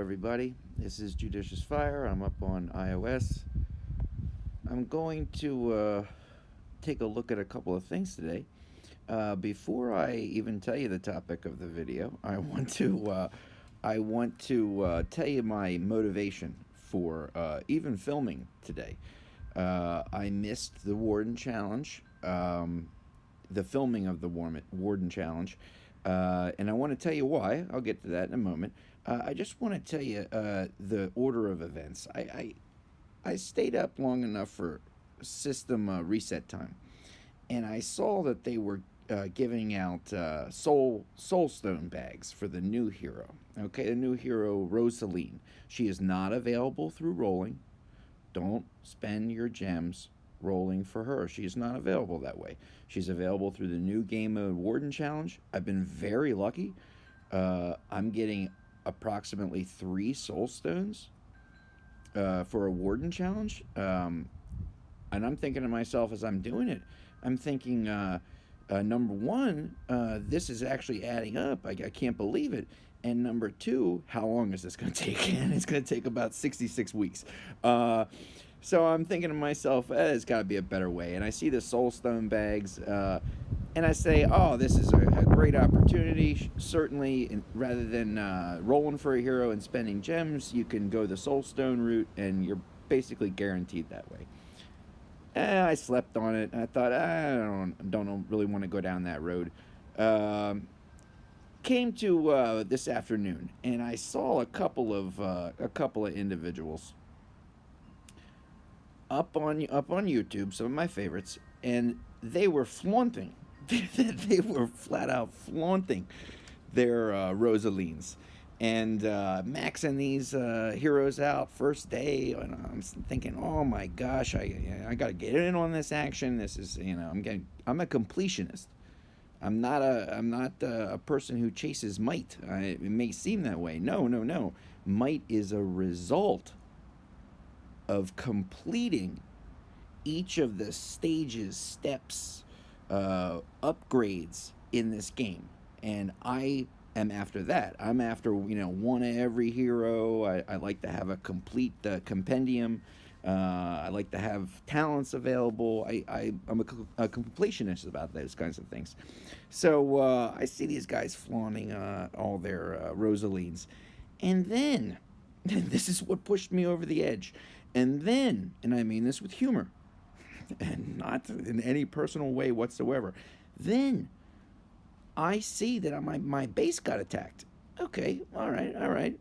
everybody. This is JudiciousFire. I'm up on iOS. I'm going to take a look at a couple of things today. Before I even tell you the topic of the video, I want to tell you my motivation for even filming today. I missed the Warden Challenge, the filming of the Warden Challenge, and I want to tell you why. I'll get to that in a moment. I just want to tell you the order of events. I stayed up long enough for system reset time, and I saw that they were giving out soulstone bags for the new hero. Okay, the new hero Rosaleen. She is not available through rolling. Don't spend your gems rolling for her. She is not available that way. She's available through the new game mode Warden Challenge. I've been very lucky. I'm getting approximately 3 soul stones for a Warden Challenge. And I'm thinking to myself as I'm doing it, I'm thinking, number one, this is actually adding up. I can't believe it. And number two, how long is this going to take? And it's going to take about 66 weeks. So I'm thinking to myself, there's got to be a better way. And I see the soulstone bags, and I say, oh, this is a great opportunity. Certainly, rather than rolling for a hero and spending gems, you can go the soulstone route, and you're basically guaranteed that way. I slept on it, and I thought, I don't really want to go down that road. Came to this afternoon, and I saw a couple of individuals up on YouTube, some of my favorites, and they were flaunting. They were flat out flaunting their Rosaleens and maxing these heroes out first day. And I'm thinking, oh my gosh, I got to get in on this action. This is, I'm a completionist. I'm not a person who chases might. It may seem that way. No. Might is a result of completing each of the stages, steps, upgrades in this game. And I am after that. I'm after, one of every hero. I like to have a complete compendium. I like to have talents available. I'm a completionist about those kinds of things. So I see these guys flaunting all their Rosaleens. And then, this is what pushed me over the edge. And then, and I mean this with humor, and not in any personal way whatsoever, then I see that my base got attacked. Okay, all right.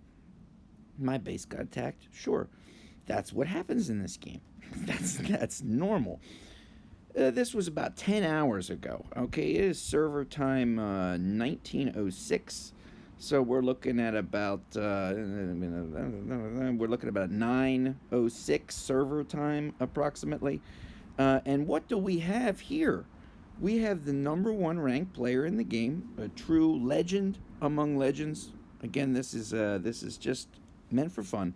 My base got attacked, sure. That's what happens in this game. That's normal. This was about 10 hours ago. Okay, it is server time 1906. So we're looking at about 9:06 server time approximately. And what do we have here? We have the number 1 ranked player in the game, a true legend among legends. Again, this is just meant for fun.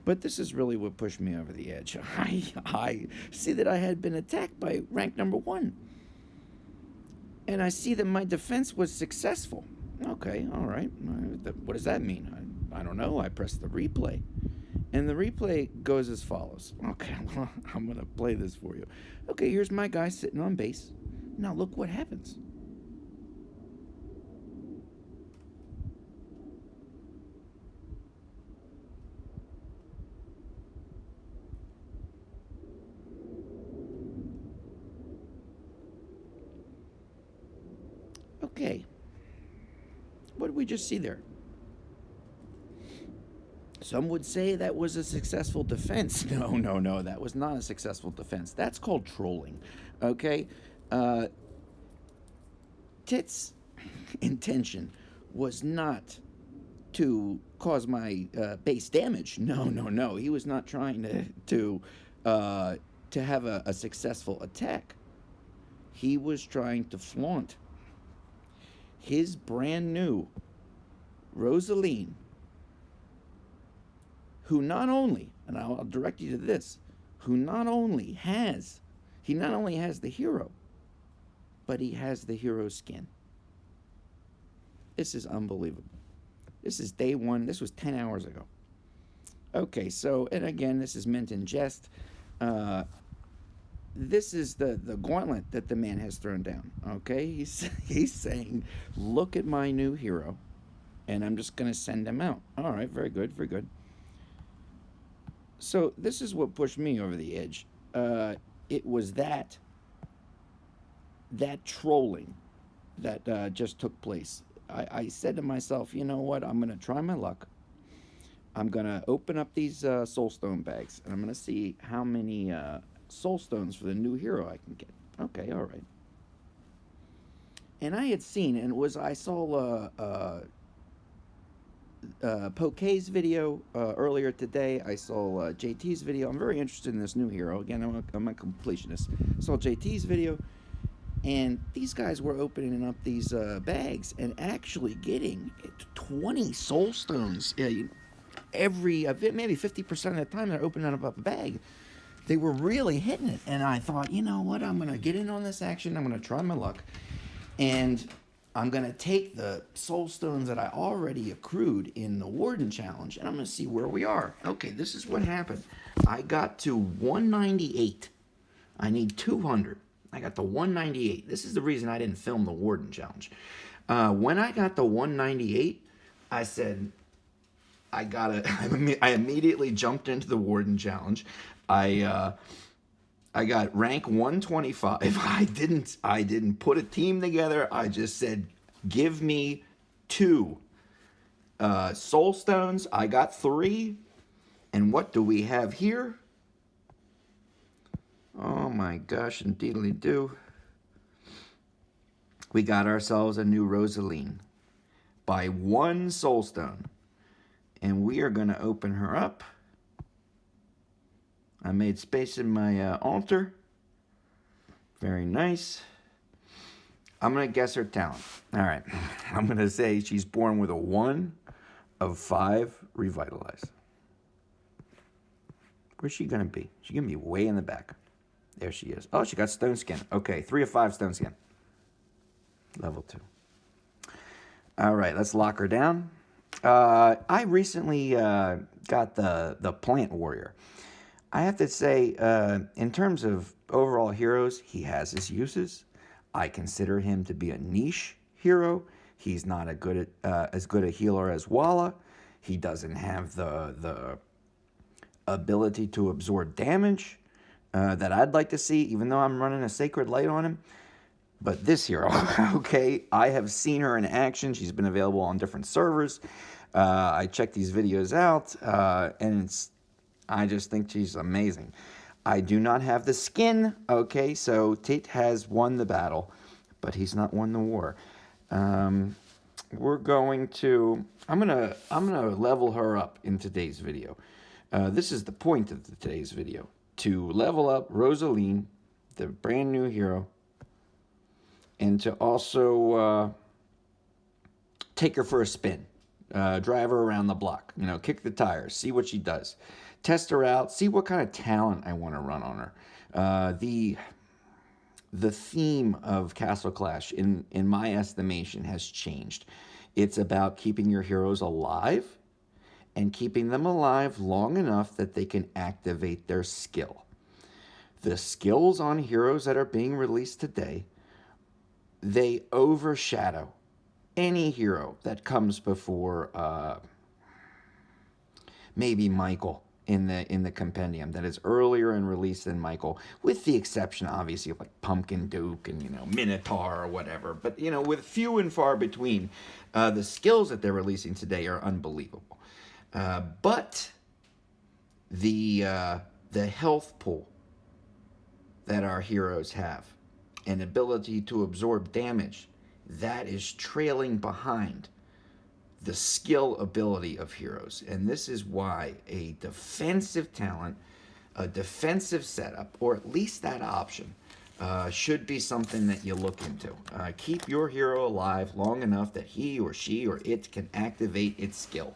But this is really what pushed me over the edge. I see that I had been attacked by rank number 1. And I see that my defense was successful. Okay, all right. What does that mean? I don't know. I press the replay. And the replay goes as follows. Okay, well, I'm going to play this for you. Okay, here's my guy sitting on base. Now look what happens. Okay. What did we just see there? Some would say that was a successful defense. No, that was not a successful defense. That's called trolling, okay? Tit's intention was not to cause my base damage. No. He was not trying to have a successful attack. He was trying to flaunt his brand new Rosaleen, who not only, and I'll direct you to this, he not only has the hero, but he has the hero skin. This is unbelievable. This is day 1. This was 10 hours ago. Okay, so, and again, this is meant in jest. Uh, this is the gauntlet that the man has thrown down. Okay, he's saying, look at my new hero, and I'm just gonna send him out. All right, very good, very good. So this is what pushed me over the edge. It was that trolling that just took place. I said to myself, you know what? I'm gonna try my luck. I'm gonna open up these soulstone bags, and I'm gonna see how many soulstones for the new hero I can get. Okay, all right. And I had seen, and it was I saw Poke's video earlier today. I saw JT's video. I'm very interested in this new hero. Again, I'm a completionist. I saw JT's video, and these guys were opening up these bags and actually getting 20 soul stones every maybe 50% of the time they're opening up a bag. They were really hitting it, and I thought, you know what? I'm gonna get in on this action. I'm gonna try my luck, and I'm going to take the soul stones that I already accrued in the Warden Challenge, and I'm going to see where we are. Okay, this is what happened. I got to 198. I need 200. I got to 198. This is the reason I didn't film the Warden Challenge. When I got to 198, I said, I immediately jumped into the Warden Challenge. I got rank 125. I didn't put a team together. I just said, give me 2 soul stones. I got 3. And what do we have here? Oh my gosh, indeedly do. We got ourselves a new Rosaleen by 1 soul stone. And we are going to open her up. I made space in my altar. Very nice. I'm going to guess her talent. All right. I'm going to say she's born with a 1 of 5 revitalize. Where's she going to be? She's going to be way in the back. There she is. Oh, she got stone skin. Okay, 3 of 5 stone skin. Level 2. All right, let's lock her down. I recently got the plant warrior. I have to say, in terms of overall heroes, he has his uses. I consider him to be a niche hero. He's not as good a healer as Walla. He doesn't have the ability to absorb damage that I'd like to see, even though I'm running a Sacred Light on him. But this hero, okay, I have seen her in action. She's been available on different servers. I checked these videos out, and I just think she's amazing. I do not have the skin, okay, so Tate has won the battle, but he's not won the war. We're going to, I'm gonna level her up in today's video. This is the point of today's video, to level up Rosaleen, the brand new hero, and to also take her for a spin. Drive her around the block, kick the tires, see what she does. Test her out, see what kind of talent I want to run on her. The theme of Castle Clash, in my estimation, has changed. It's about keeping your heroes alive and keeping them alive long enough that they can activate their skill. The skills on heroes that are being released today, they overshadow any hero that comes before maybe Michael in the compendium, that is earlier in release than Michael, with the exception obviously of like Pumpkin Duke and Minotaur or whatever, but with few and far between. The skills that they're releasing today are unbelievable, but the health pool that our heroes have, an ability to absorb damage, that is trailing behind the skill ability of heroes. And this is why a defensive talent, a defensive setup, or at least that option, should be something that you look into. Keep your hero alive long enough that he or she or it can activate its skill.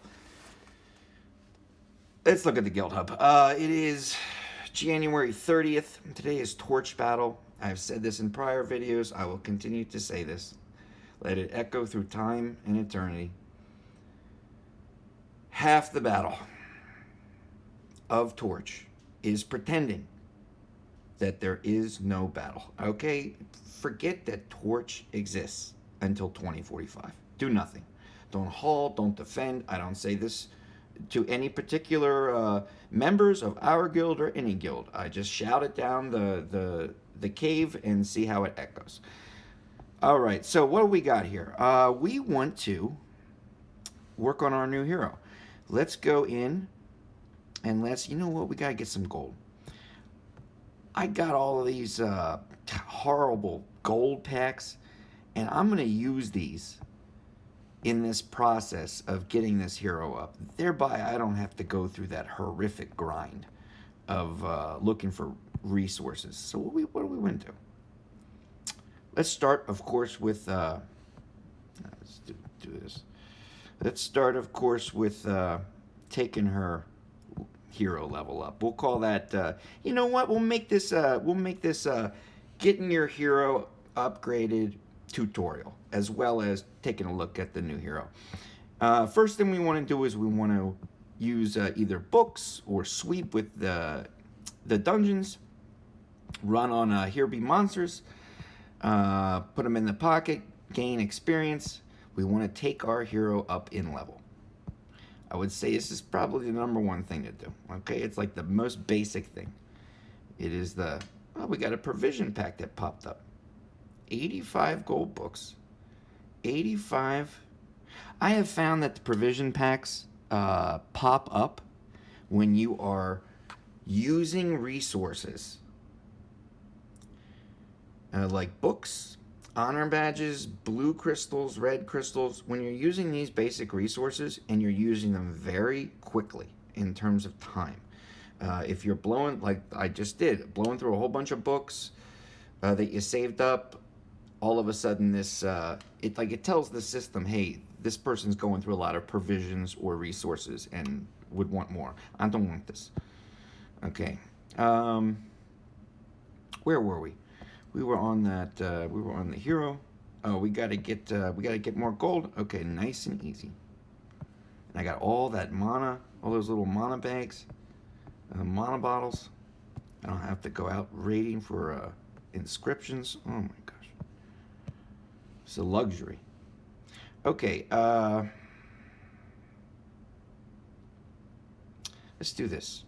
Let's look at the Guild Hub. It is January 30th. Today is Torch Battle. I've said this in prior videos. I will continue to say this. Let it echo through time and eternity. Half the battle. of Torch is pretending that there is no battle. Okay? Forget that Torch exists until 2045. Do nothing. Don't halt, don't defend. I don't say this to any particular members of our guild or any guild. I just shout it down the cave and see how it echoes. All right, so what do we got here? We want to work on our new hero. Let's go in and let's, you know what, we got to get some gold. I got all of these horrible gold packs, and I'm going to use these in this process of getting this hero up. Thereby, I don't have to go through that horrific grind of looking for resources. So what do we want to do? Let's start, of course, with... let's do this. Let's start, of course, with taking her hero level up. We'll call that... you know what? We'll make this getting your hero upgraded tutorial, as well as taking a look at the new hero. First thing we want to do is we want to use either books or sweep with the dungeons, run on Here Be Monsters, put them in the pocket, gain experience. We want to take our hero up in level. I would say this is probably the #1 thing to do. Okay, it's like the most basic thing. It is the... Oh, we got a provision pack that popped up. 85 gold books. 85. I have found that the provision packs pop up when you are using resources like books, honor badges, blue crystals, red crystals. When you're using these basic resources and you're using them very quickly in terms of time. If you're blowing, like I just did, blowing through a whole bunch of books that you saved up, all of a sudden this, it tells the system, hey, this person's going through a lot of provisions or resources and would want more. I don't want this. Okay. Where were we? We were on that, we were on the hero. Oh, we gotta get more gold. Okay, nice and easy. And I got all that mana, all those little mana bags, mana bottles. I don't have to go out raiding for inscriptions. Oh my gosh. It's a luxury. Okay, let's do this.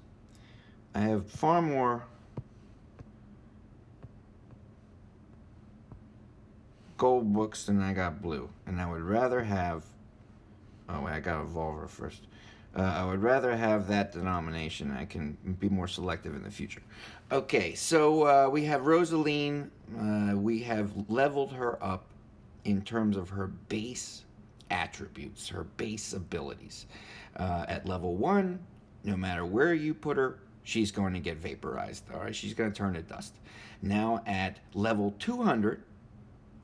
I have far more gold books than I got blue, and I would rather have... Oh wait, I got a Volver first. I would rather have that denomination. I can be more selective in the future. Okay, so we have Rosaleen. We have leveled her up in terms of her base attributes, her base abilities. At level 1, no matter where you put her, she's going to get vaporized. All right, she's going to turn to dust. Now at level 200,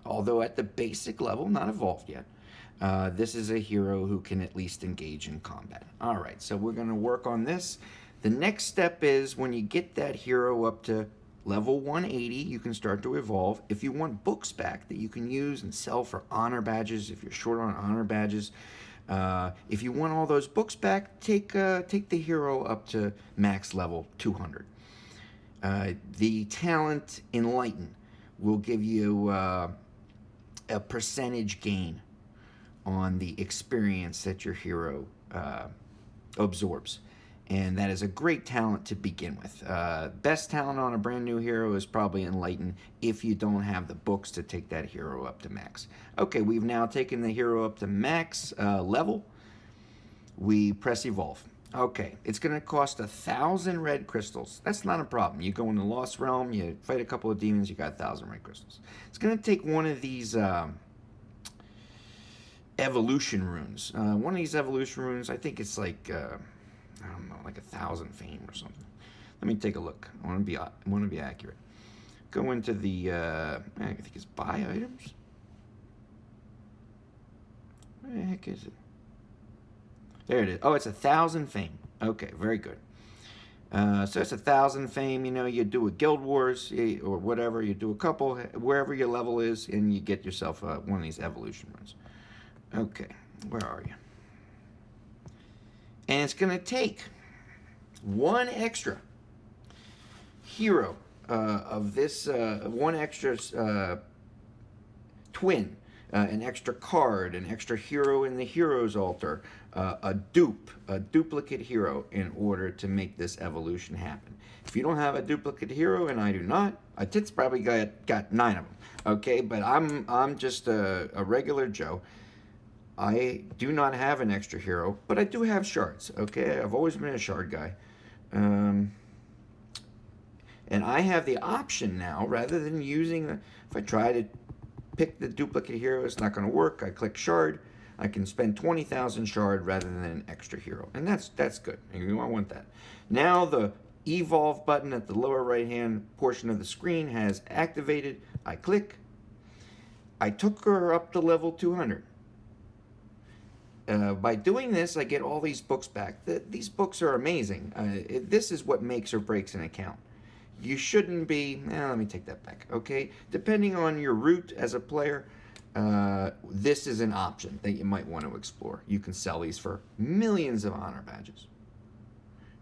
although at the basic level, not evolved yet, this is a hero who can at least engage in combat. All right, so we're going to work on this. The next step is when you get that hero up to level 180, you can start to evolve. If you want books back that you can use and sell for honor badges, if you're short on honor badges, if you want all those books back, take the hero up to max level 200. The talent Enlighten will give you a percentage gain on the experience that your hero absorbs. And that is a great talent to begin with. Best talent on a brand new hero is probably Enlighten if you don't have the books to take that hero up to max. Okay, we've now taken the hero up to max level. We press evolve. Okay, it's going to cost 1,000 red crystals. That's not a problem. You go in the Lost Realm, you fight a couple of demons, you got 1,000 red crystals. It's going to take one of these evolution runes. One of these evolution runes, I think it's like... I don't know, like 1,000 fame or something. Let me take a look. I want to be accurate. Go into the I think it's buy items. Where the heck is it? There it is. Oh, it's 1,000 fame. Okay, very good. So it's 1,000 fame. You know, you do a Guild Wars or whatever. You do a couple wherever your level is, and you get yourself one of these evolution runes. Okay, where are you? And it's going to take one extra hero of this, one extra twin, an extra card, an extra hero in the hero's altar, a duplicate hero in order to make this evolution happen. If you don't have a duplicate hero, and I do not, Tit's probably got 9 of them. Okay, but I'm just a regular Joe. I do not have an extra hero, but I do have shards. Okay, I've always been a shard guy. And I have the option now, rather than using, if I try to pick the duplicate hero, it's not going to work. I click shard. I can spend 20,000 shard rather than an extra hero. And that's good. I want that. Now the evolve button at the lower right hand portion of the screen has activated. I click. I took her up to level 200. By doing this, I get all these books back. These books are amazing. This is what makes or breaks an account. You shouldn't be, let me take that back, okay? Depending on your route as a player, this is an option that you might want to explore. You can sell these for millions of honor badges.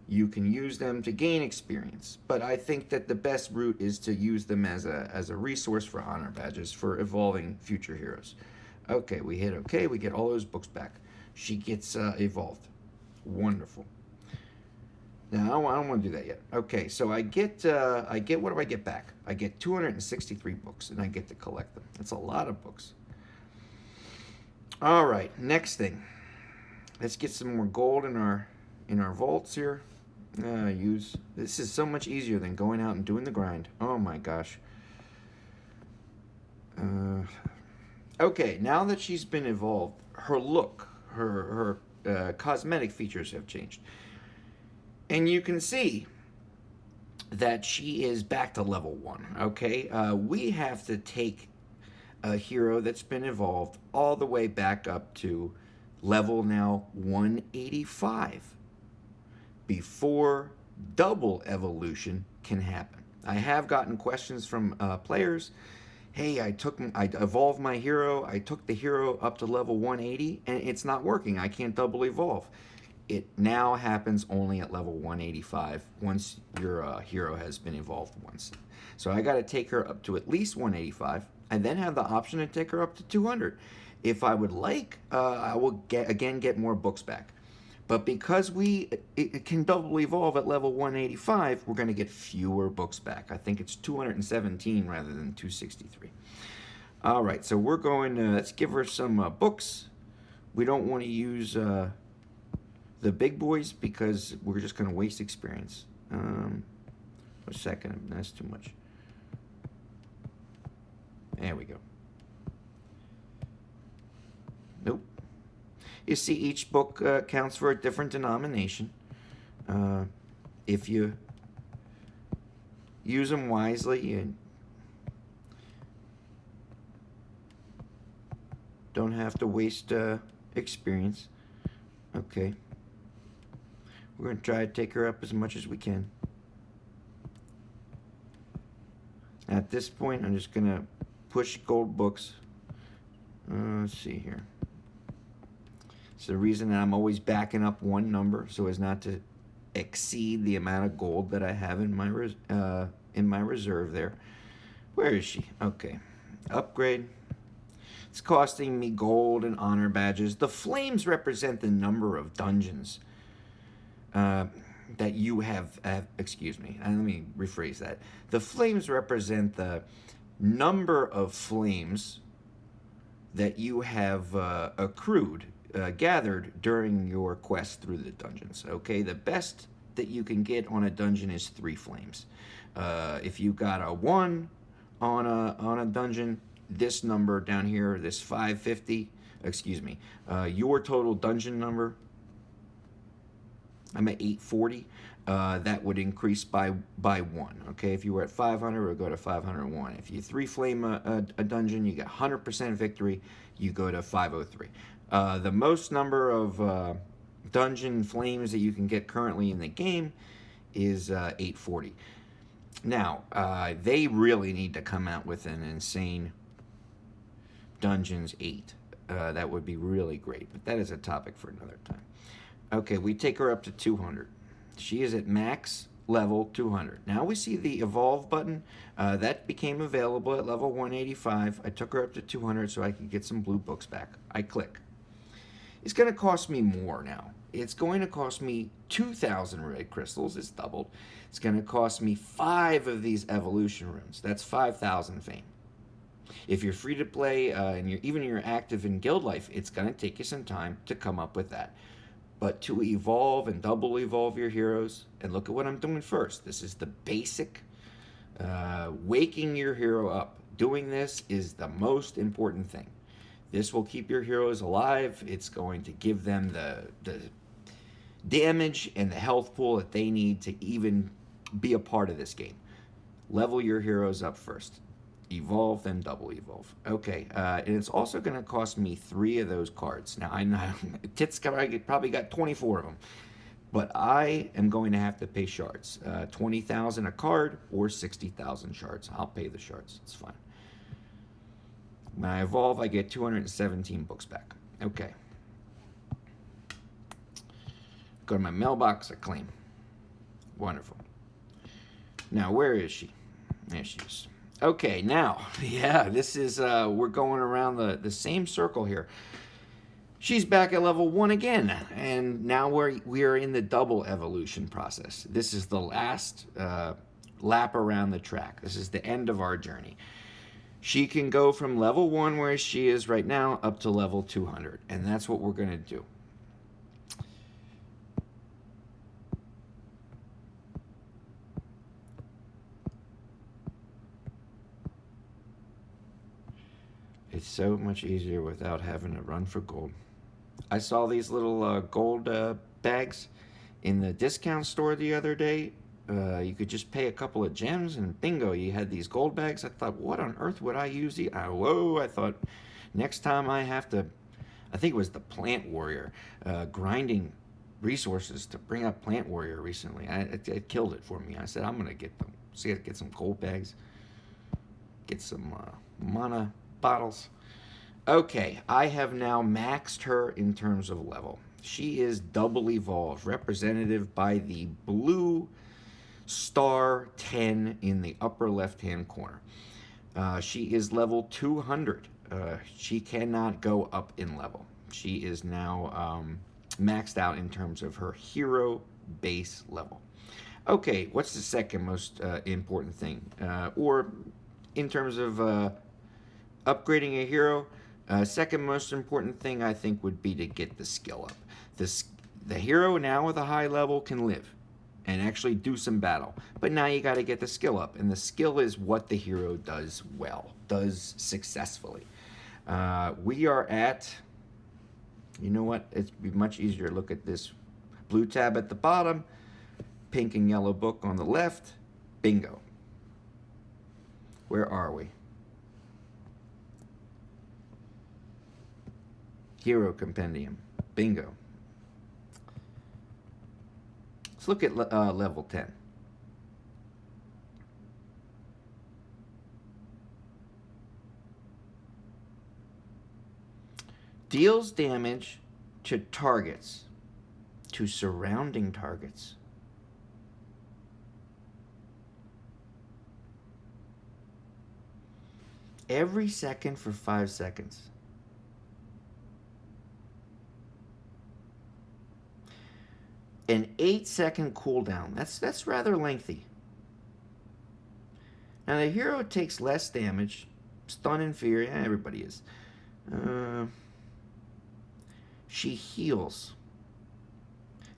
You can use them to gain experience, but I think that the best route is to use them as a resource for honor badges for evolving future heroes. Okay, we hit okay, we get all those books back. She gets evolved. Wonderful. Now, I don't want to do that yet. Okay, so I get, what do I get back? I get 263 books, and I get to collect them. That's a lot of books. All right, next thing. Let's get some more gold in our vaults here. This is so much easier than going out and doing the grind. Oh my gosh. Okay, now that she's been evolved, her look, her cosmetic features have changed. And you can see that she is back to level 1, okay? We have to take a hero that's been evolved all the way back up to level now 185 before double evolution can happen. I have gotten questions from players. Hey, I evolved my hero. I took the hero up to level 180, and it's not working. I can't double evolve. It now happens only at level 185 once your hero has been evolved once. So I got to take her up to at least 185. I then have the option to take her up to 200. If I would like, I will get more books back. But because it can double evolve at level 185, we're going to get fewer books back. I think it's 217 rather than 263. All right, so we're going to, let's give her some books. We don't want to use the big boys because we're just going to waste experience. A second, that's too much. There we go. Nope. You see, each book counts for a different denomination. If you use them wisely, you don't have to waste experience. Okay. We're going to try to take her up as much as we can. At this point, I'm just going to push gold books. Let's see here. It's the reason that I'm always backing up one number so as not to exceed the amount of gold that I have in my reserve there. Where is she? Okay. Upgrade. It's costing me gold and honor badges. The flames represent the number of dungeons that you have, excuse me, let me rephrase that. The flames represent the number of flames that you have accrued, gathered during your quest through the dungeons. Okay, the best that you can get on a dungeon is 3 flames. If you got a 1 on a dungeon, this number down here, this 550, excuse me, your total dungeon number, I'm at 840. That would increase by 1. Okay, if you were at 500, it would go to 501. If you 3 flame a dungeon, you get 100% victory. You go to 503. The most number of dungeon flames that you can get currently in the game is 840. Now, they really need to come out with an insane Dungeons 8. That would be really great, but that is a topic for another time. Okay, we take her up to 200. She is at max level 200. Now we see the evolve button. That became available at level 185. I took her up to 200 so I could get some blue books back. I click. It's going to cost me more now. It's going to cost me 2,000 red crystals. It's doubled. It's going to cost me 5 of these evolution runes. That's 5,000 fame. If you're free to play and you're active in guild life, it's going to take you some time to come up with that. But to evolve and double evolve your heroes, and look at what I'm doing first. This is the basic waking your hero up. Doing this is the most important thing. This will keep your heroes alive. It's going to give them the damage and the health pool that they need to even be a part of this game. Level your heroes up first. Evolve, then double evolve. Okay, and it's also going to cost me 3 of those cards. Now, I know Tits probably got 24 of them, but I am going to have to pay shards. 20,000 a card or 60,000 shards. I'll pay the shards. It's fine. When I evolve, I get 217 books back. Okay. Go to my mailbox, I claim. Wonderful. Now, where is she? There she is. Okay, now, yeah, this is, we're going around the same circle here. She's back at level 1 again, and now we are in the double evolution process. This is the last lap around the track. This is the end of our journey. She can go from level 1, where she is right now, up to level 200, and that's what we're going to do. It's so much easier without having to run for gold. I saw these little gold bags in the discount store the other day. You could just pay a couple of gems and bingo, you had these gold bags. I thought, what on earth would I use these? Whoa, I thought, next time I have to, I think it was the Plant Warrior, grinding resources to bring up Plant Warrior recently. It killed it for me. I said, I'm going to get them. Get some gold bags, get some mana bottles. Okay, I have now maxed her in terms of level. She is double evolved, representative by the blue star 10 in the upper left hand corner. She is level 200. She cannot go up in level. She is now maxed out in terms of her hero base level. Okay, what's the second most important thing? Or in terms of upgrading a hero, second most important thing I think would be to get the skill up. The hero now with a high level can live and actually do some battle, but now you got to get the skill up, and the skill is what the hero does well, does successfully. We are at, you know what, it'd be much easier to look at this blue tab at the bottom, pink and yellow book on the left, bingo. Where are we? Hero Compendium. Bingo. Let's look at level 10. Deals damage to targets, to surrounding targets. Every second for 5 seconds. An 8-second cooldown. That's rather lengthy. Now the hero takes less damage. Stun and fear. Yeah, everybody is. She heals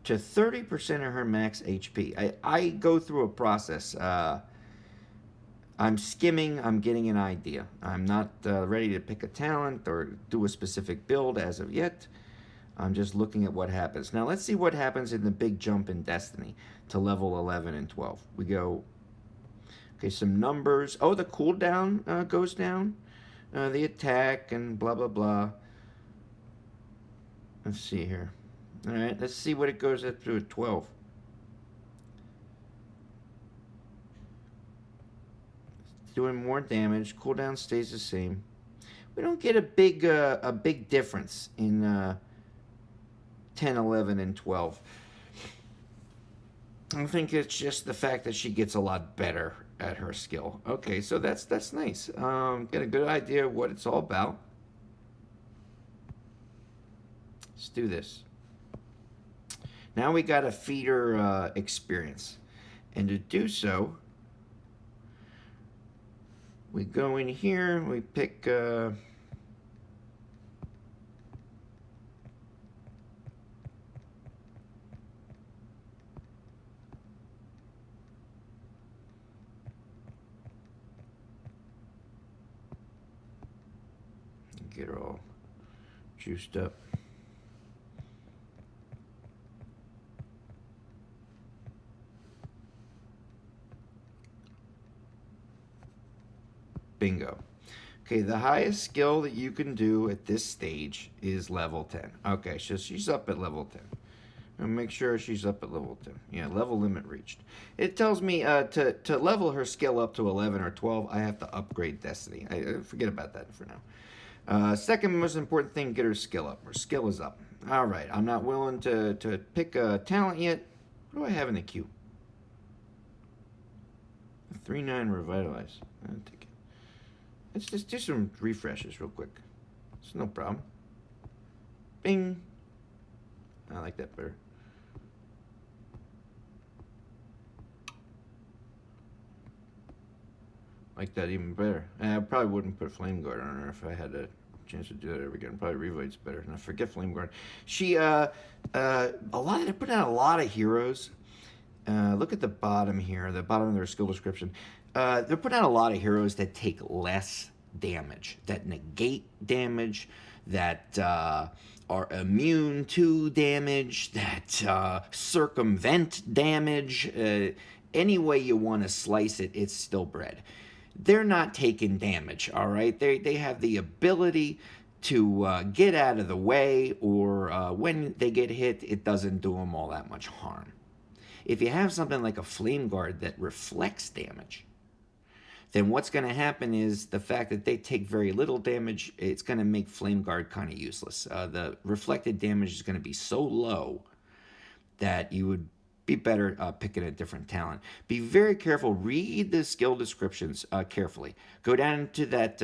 to 30% of her max HP. I go through a process. I'm skimming. I'm getting an idea. I'm not ready to pick a talent or do a specific build as of yet. I'm just looking at what happens. Now, let's see what happens in the big jump in Destiny to level 11 and 12. We go, okay, some numbers. Oh, the cooldown goes down. The attack and blah, blah, blah. Let's see here. All right, let's see what it goes up to at 12. It's doing more damage. Cooldown stays the same. We don't get a big difference in 10, 11, and 12. I think it's just the fact that she gets a lot better at her skill. Okay, so that's nice. Get a good idea of what it's all about. Let's do this. Now we got to feed her experience. And to do so, we go in here, we pick... get her all juiced up. Bingo. Okay, the highest skill that you can do at this stage is level 10. Okay, so she's up at level 10. And make sure she's up at level 10. Yeah, level limit reached. It tells me to level her skill up to 11 or 12, I have to upgrade Destiny. I forget about that for now. Second most important thing, get her skill up. Her skill is up. All right, I'm not willing to pick a talent yet. What do I have in the queue? 3-9 revitalize. I'll take it. Let's just do some refreshes real quick. It's no problem. Bing. I like that better. Like that even better. And I probably wouldn't put Flame Guard on her if I had a chance to do that ever again. Probably Revite's better. And I forget Flame Guard. She they put out a lot of heroes. Look at the bottom here, the bottom of their skill description. They're putting out a lot of heroes that take less damage, that negate damage, that are immune to damage, that circumvent damage. Any way you want to slice it, it's still bread. They're not taking damage, all right? They have the ability to get out of the way, or when they get hit, it doesn't do them all that much harm. If you have something like a Flame Guard that reflects damage, then what's going to happen is the fact that they take very little damage, it's going to make Flame Guard kind of useless. The reflected damage is going to be so low that you would be better picking a different talent. Be very careful. Read the skill descriptions carefully. Go down to that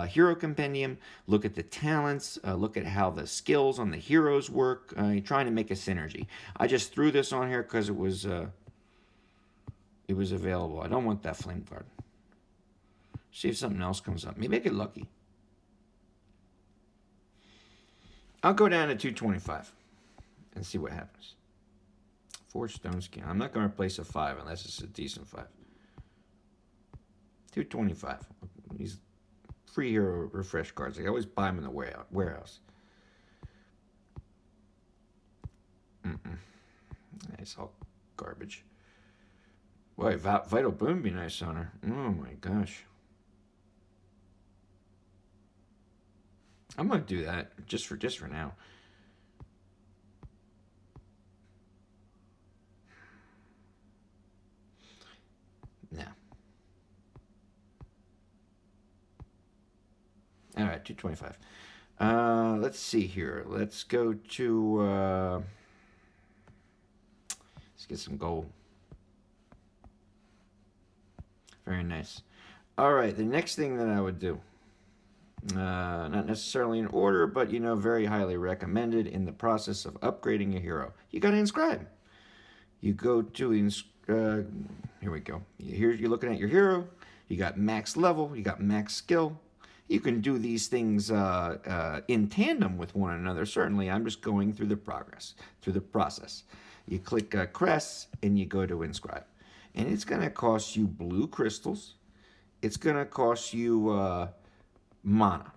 hero compendium. Look at the talents. Look at how the skills on the heroes work. You're trying to make a synergy. I just threw this on here because it was available. I don't want that Flame Guard. See if something else comes up. Maybe I get lucky. I'll go down to 225 and see what happens. 4 stone skin. I'm not going to replace a 5 unless it's a decent 5. 225. These free hero refresh cards. I always buy them in the warehouse. It's all garbage. Boy, Vital Boon would be nice on her. Oh my gosh. I'm going to do that just for now. No. All right, 225. Let's see here. Let's go to... let's get some gold. Very nice. All right, the next thing that I would do, not necessarily in order, but, very highly recommended in the process of upgrading a hero. You got to inscribe. You go to... here we go. Here you're looking at your hero. You got max level. You got max skill. You can do these things in tandem with one another. Certainly, I'm just going through the process. You click crests and you go to inscribe, and it's going to cost you blue crystals. It's going to cost you mana.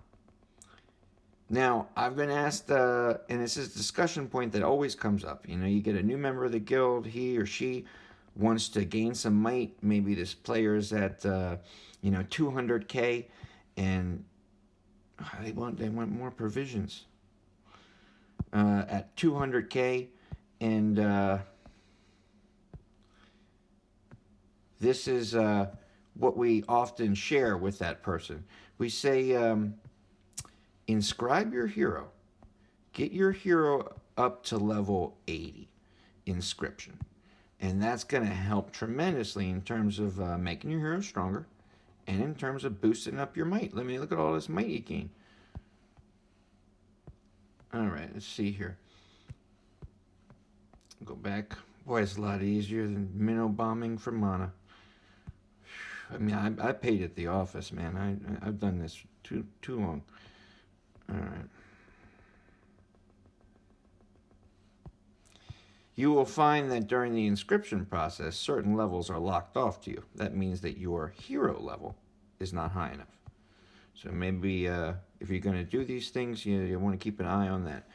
Now, I've been asked, and this is a discussion point that always comes up. You get a new member of the guild. He or she wants to gain some might. Maybe this player's at 200k, and they want more provisions at 200k, and this is what we often share with that person. We say, inscribe your hero. Get your hero up to level 80. Inscription. And that's going to help tremendously in terms of making your hero stronger and in terms of boosting up your might. Let me look at all this might you gain. All right, let's see here. Go back. Boy, it's a lot easier than minnow bombing for mana. I mean, I paid at the office, man. I've done this too long. All right. You will find that during the inscription process, certain levels are locked off to you. That means that your hero level is not high enough. So maybe if you're going to do these things, you want to keep an eye on that.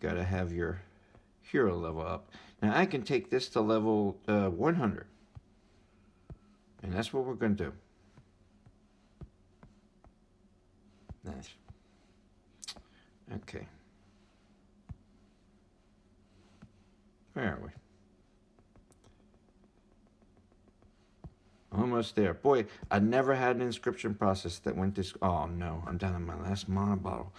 Got to have your hero level up. Now I can take this to level 100. And that's what we're going to do. Nice. Okay. Where are we? Almost there. Boy, I never had an inscription process that went this... Oh, no. I'm down to my last mana bottle.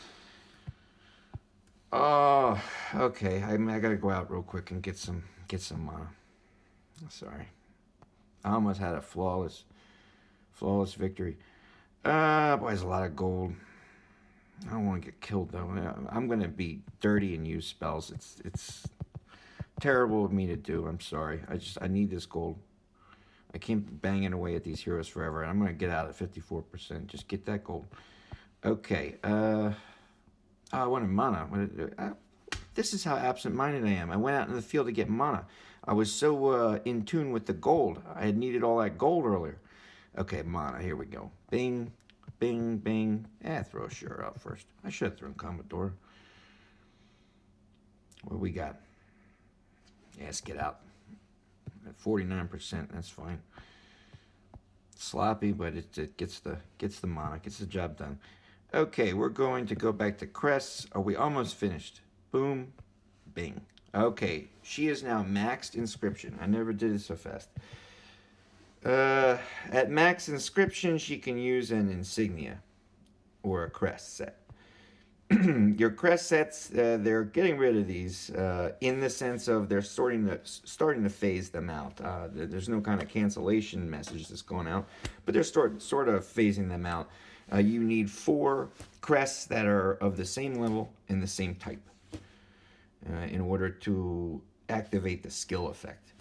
Oh, okay. I got to go out real quick and get some mana. Sorry. I almost had a flawless victory. Boy, there's a lot of gold. I don't want to get killed, though. I'm going to be dirty and use spells. It's terrible of me to do. I'm sorry. I need this gold. I keep banging away at these heroes forever. I'm going to get out at 54%. Just get that gold. Okay. I wanted mana. This is how absent-minded I am. I went out in the field to get mana. I was so in tune with the gold. I had needed all that gold earlier. Okay, mana. Here we go. Bing, bing, bing. Throw Shura out first. I should have thrown Commodore. What do we got? Let's get out. At 49%, that's fine. Sloppy, but it gets the mana, gets the job done. Okay, we're going to go back to crests. Are we almost finished? Boom, bing. Okay, she is now maxed inscription. I never did it so fast. At max inscription, she can use an insignia or a crest set. Your crest sets, they're getting rid of these in the sense of they're starting to phase them out. There's no kind of cancellation message that's going out, but they're sort of phasing them out. You need 4 crests that are of the same level and the same type in order to activate the skill effect.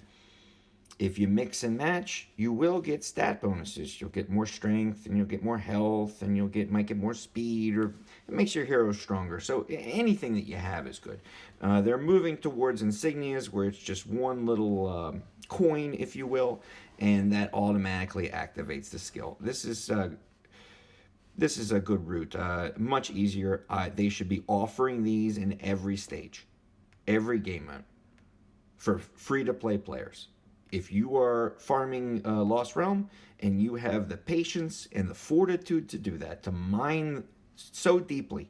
If you mix and match, you will get stat bonuses. You'll get more strength, and you'll get more health, and might get more speed, or it makes your hero stronger. So anything that you have is good. They're moving towards insignias, where it's just one little coin, if you will, and that automatically activates the skill. This is a good route. Much easier. They should be offering these in every stage, every game mode, for free-to-play players. If you are farming Lost Realm and you have the patience and the fortitude to do that, to mine so deeply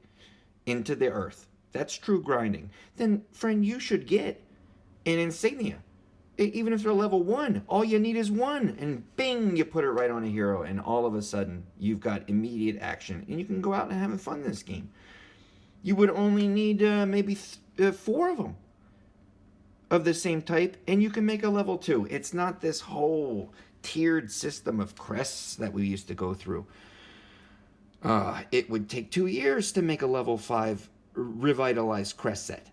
into the earth, that's true grinding, then, friend, you should get an insignia. Even if they're level 1, all you need is 1, and bing, you put it right on a hero, and all of a sudden, you've got immediate action, and you can go out and have fun in this game. You would only need maybe 4 of them of the same type, and you can make a level 2. It's not this whole tiered system of crests that we used to go through. It would take 2 years to make a level 5 revitalized crest set.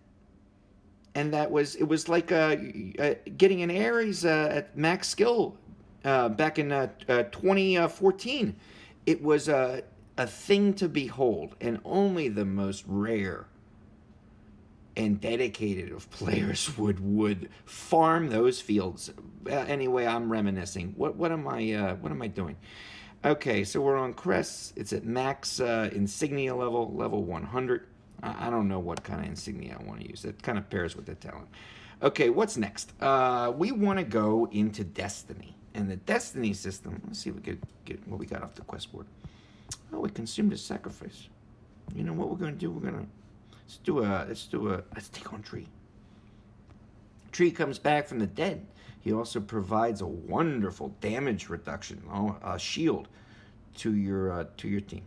And it was like getting an Ares at max skill back in 2014. It was a thing to behold, and only the most rare and dedicated of players would farm those fields. Anyway, I'm reminiscing. What am I doing? Okay, so we're on crests. It's at max insignia level 100. I don't know what kind of insignia I want to use. It kind of pairs with the talent. Okay, what's next? We want to go into Destiny. And the Destiny system, let's see if we could get what we got off the quest board. Oh, we consumed a sacrifice. You know what we're going to do? Let's take on Tree. Tree comes back from the dead. He also provides a wonderful damage reduction, a shield to your team.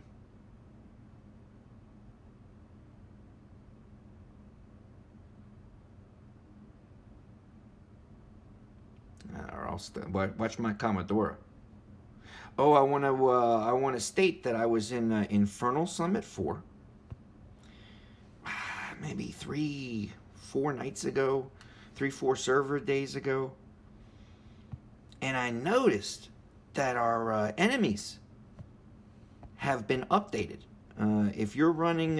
Watch my Commodore. Oh, I want to state that I was in Infernal Summit 4. Maybe 3-4 nights ago, 3-4 server days ago. And I noticed that our enemies have been updated. If you're running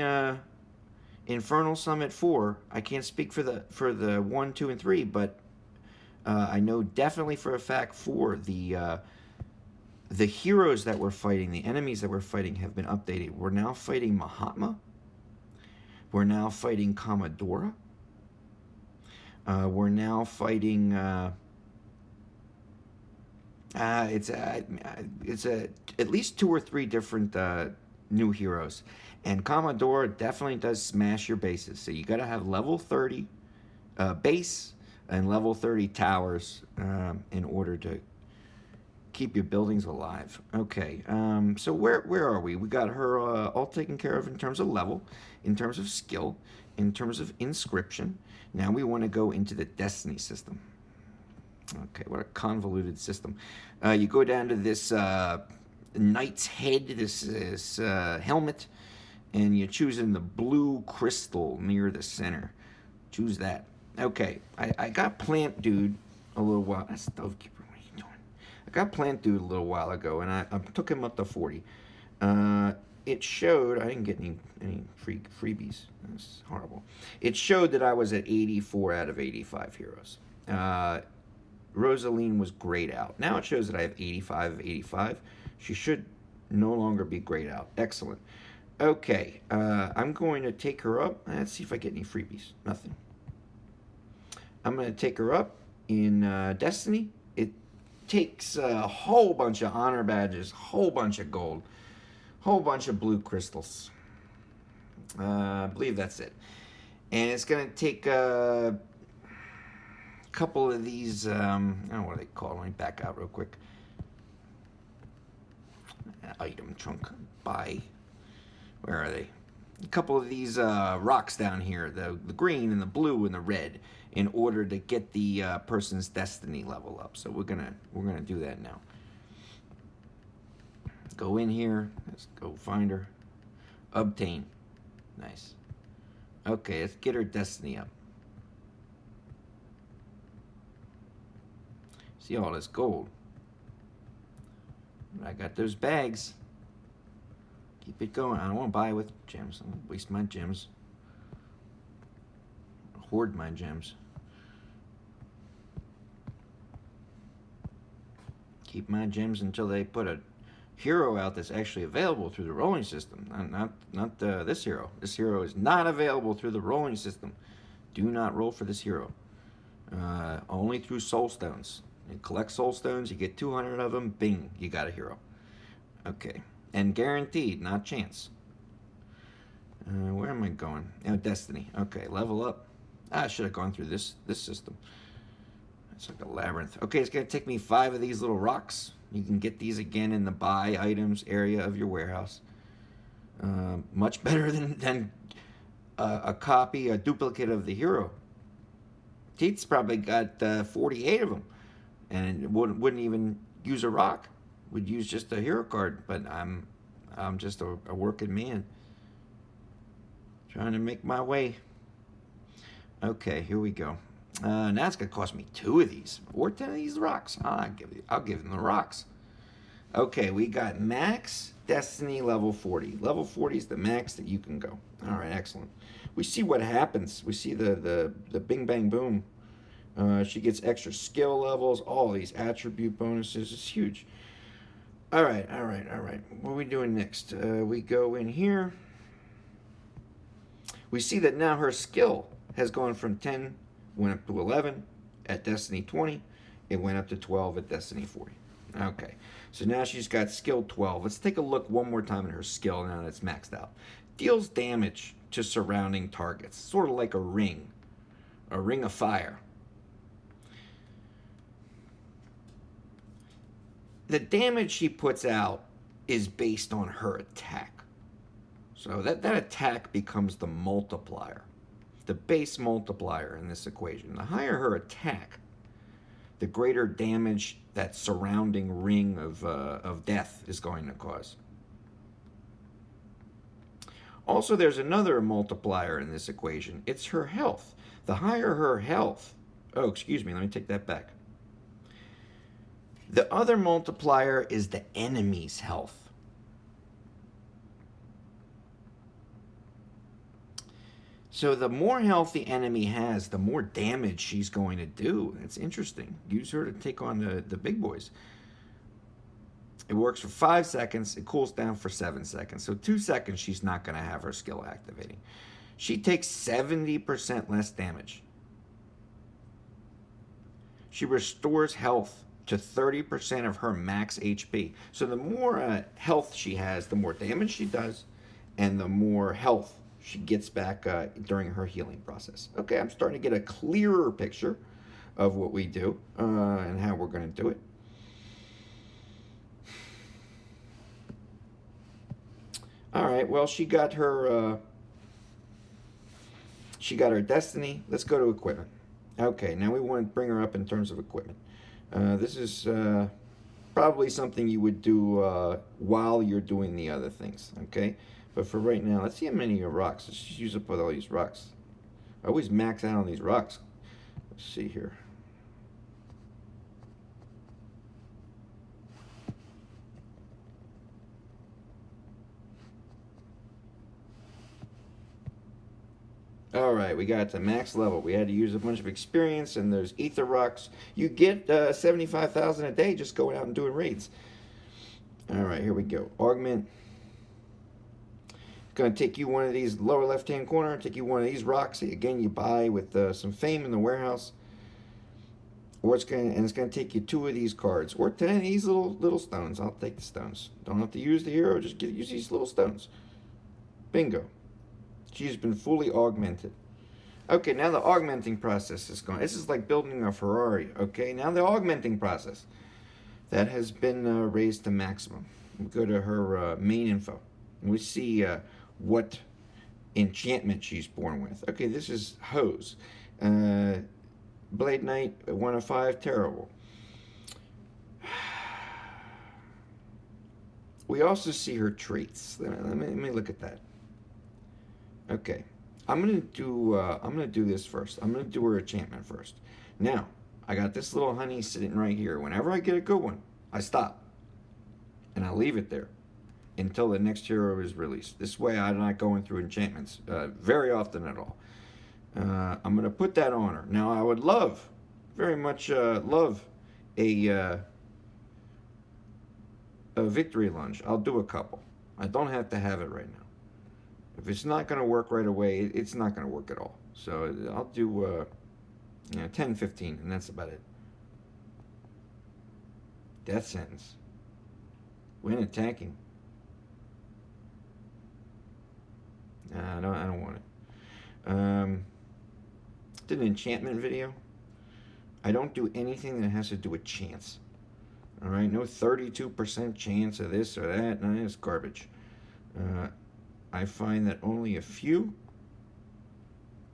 Infernal Summit 4, I can't speak for the 1, 2, and 3, but I know definitely for a fact 4, the heroes that we're fighting, the enemies that we're fighting have been updated. We're now fighting Mahatma. We're now fighting Commodora. We're now fighting. It's at least 2 or 3 different new heroes, and Commodore definitely does smash your bases. So you got to have level 30 base and level 30 towers in order to keep your buildings alive. Okay, so where are we? We got her all taken care of in terms of level, in terms of skill, in terms of inscription. Now we want to go into the destiny system. Okay, what a convoluted system. You go down to this knight's head, this helmet, and you choose in the blue crystal near the center. Choose that. Okay, I got Plant Dude a little while. That's Stovekeeper. What are you doing? I got Plant Dude a little while ago, and I took him up to 40. It showed I didn't get any freebies. That's horrible. It showed that I was at 84 out of 85 heroes. Rosaleen was grayed out. Now it shows that I have 85 of 85. She should no longer be grayed out. Excellent. Okay, I'm going to take her up. Let's see if I get any freebies. Nothing. I'm going to take her up in Destiny. It takes a whole bunch of honor badges, whole bunch of gold, whole bunch of blue crystals. I believe that's it. And it's going to take a couple of these, I don't know what they call them. Let me back out real quick. Item trunk, buy. Where are they? A couple of these rocks down here, the green and the blue and the red, in order to get the person's destiny level up. So we're gonna do that now. Go in here. Let's go find her. Obtain. Nice. Okay, let's get her destiny up. See all this gold. I got those bags. Keep it going. I don't want to buy with gems. I don't waste my gems. Hoard my gems. Keep my gems until they put a hero out that's actually available through the rolling system. Not this hero. This hero is not available through the rolling system. Do not roll for this hero. Only through soul stones. You collect soul stones, you get 200 of them, bing, you got a hero. Okay, and guaranteed, not chance. Where am I going? Oh, Destiny. Okay, level up. I should have gone through this system. It's like a labyrinth. Okay, it's going to take me 5 of these little rocks. You can get these again in the buy items area of your warehouse. Much better than a copy, a duplicate of the hero. Teeth's probably got 48 of them. And wouldn't even use a rock. Would use just a hero card. But I'm just a working man. Trying to make my way. Okay, here we go. Now it's going to cost me 2 of these. Or 10 of these rocks. I'll give them the rocks. Okay, we got max Destiny level 40. Level 40 is the max that you can go. All right, excellent. We see what happens. We see the bing, bang, boom. She gets extra skill levels, all these attribute bonuses. It's huge. All right. What are we doing next? We go in here. We see that now her skill has gone from 10, went up to 11 at Destiny 20. It went up to 12 at Destiny 40. Okay, so now she's got skill 12. Let's take a look one more time at her skill now that's maxed out. Deals damage to surrounding targets, sort of like a ring of fire. The damage she puts out is based on her attack. So that attack becomes the multiplier, the base multiplier in this equation. The higher her attack, the greater damage that surrounding ring of death is going to cause. Also, there's another multiplier in this equation. It's her health. The higher her health, oh, excuse me, let me take that back. The other multiplier is the enemy's health. So the more health the enemy has, the more damage she's going to do. It's interesting. Use her to take on the big boys. It works for 5 seconds. It cools down for 7 seconds. So 2 seconds, she's not going to have her skill activating. She takes 70% less damage. She restores health to 30% of her max HP. So the more health she has, the more damage she does, and the more health she gets back during her healing process. Okay, I'm starting to get a clearer picture of what we do and how we're going to do it. All right, well, she got her destiny. Let's go to equipment. Okay, now we want to bring her up in terms of equipment. This is probably something you would do while you're doing the other things, okay? But for right now, let's see how many rocks. Let's just use up all these rocks. I always max out on these rocks. Let's see here. All right, we got to max level. We had to use a bunch of experience, and there's ether rocks. You get 75,000 a day just going out and doing raids. All right, here we go. Augment. Going to take you one of these lower left-hand corner, take you one of these rocks. Again, you buy with some fame in the warehouse. Or it's going to take you 2 of these cards, or 10 of these little stones. I'll take the stones. Don't have to use the hero, just use these little stones. Bingo. She's been fully augmented. Okay, now the augmenting process is going. This is like building a Ferrari. Okay, now the augmenting process. That has been raised to maximum. We go to her main info. And we see what enchantment she's born with. Okay, this is Hose. Blade Knight, 1 of 5, terrible. We also see her traits. Let me look at that. Okay, I'm gonna do this first. I'm gonna do her enchantment first. Now, I got this little honey sitting right here. Whenever I get a good one, I stop and I leave it there until the next hero is released. This way, I'm not going through enchantments very often at all. I'm gonna put that on her. Now, I would love, very much love a victory lunge. I'll do a couple. I don't have to have it right now. If it's not going to work right away, it's not going to work at all. So I'll do 10, 15, and that's about it. Death sentence. When attacking. Nah, I don't want it. Did an enchantment video. I don't do anything that has to do with chance. All right, no 32% chance of this or that. No, it's garbage. I find that only a few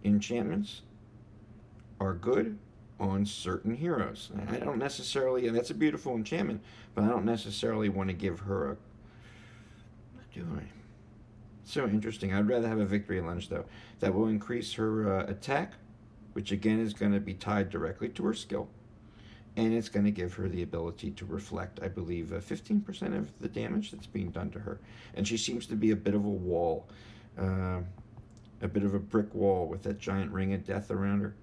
enchantments are good on certain heroes. I don't necessarily, and that's a beautiful enchantment, but I don't necessarily want to give her a, do I? So interesting. I'd rather have a victory lunge, though. That will increase her attack, which again is going to be tied directly to her skill. And it's going to give her the ability to reflect, I believe, 15% of the damage that's being done to her. And she seems to be a bit of a wall, a bit of a brick wall with that giant ring of death around her.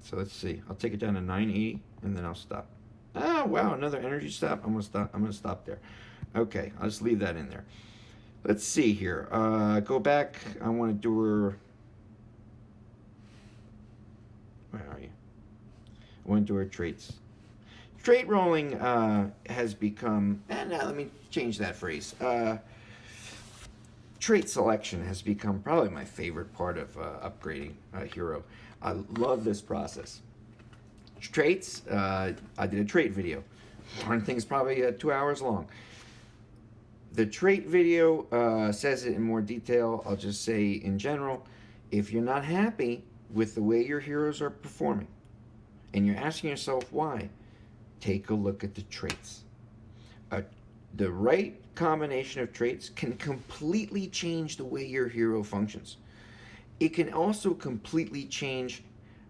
So let's see. I'll take it down to 980, and then I'll stop. Oh, wow, another energy stop. I'm going to stop there. Okay, I'll just leave that in there. Let's see here. Go back. I want to do her... Where are you? I want to do her traits. Trait rolling has become... now let me change that phrase. Trait selection has become probably my favorite part of upgrading a hero. I love this process. Traits, I did a trait video. One thing's probably 2 hours long. The trait video says it in more detail. I'll just say in general, if you're not happy with the way your heroes are performing, And you're asking yourself why. Take a look at the traits. The right combination of traits can completely change the way your hero functions. It can also completely change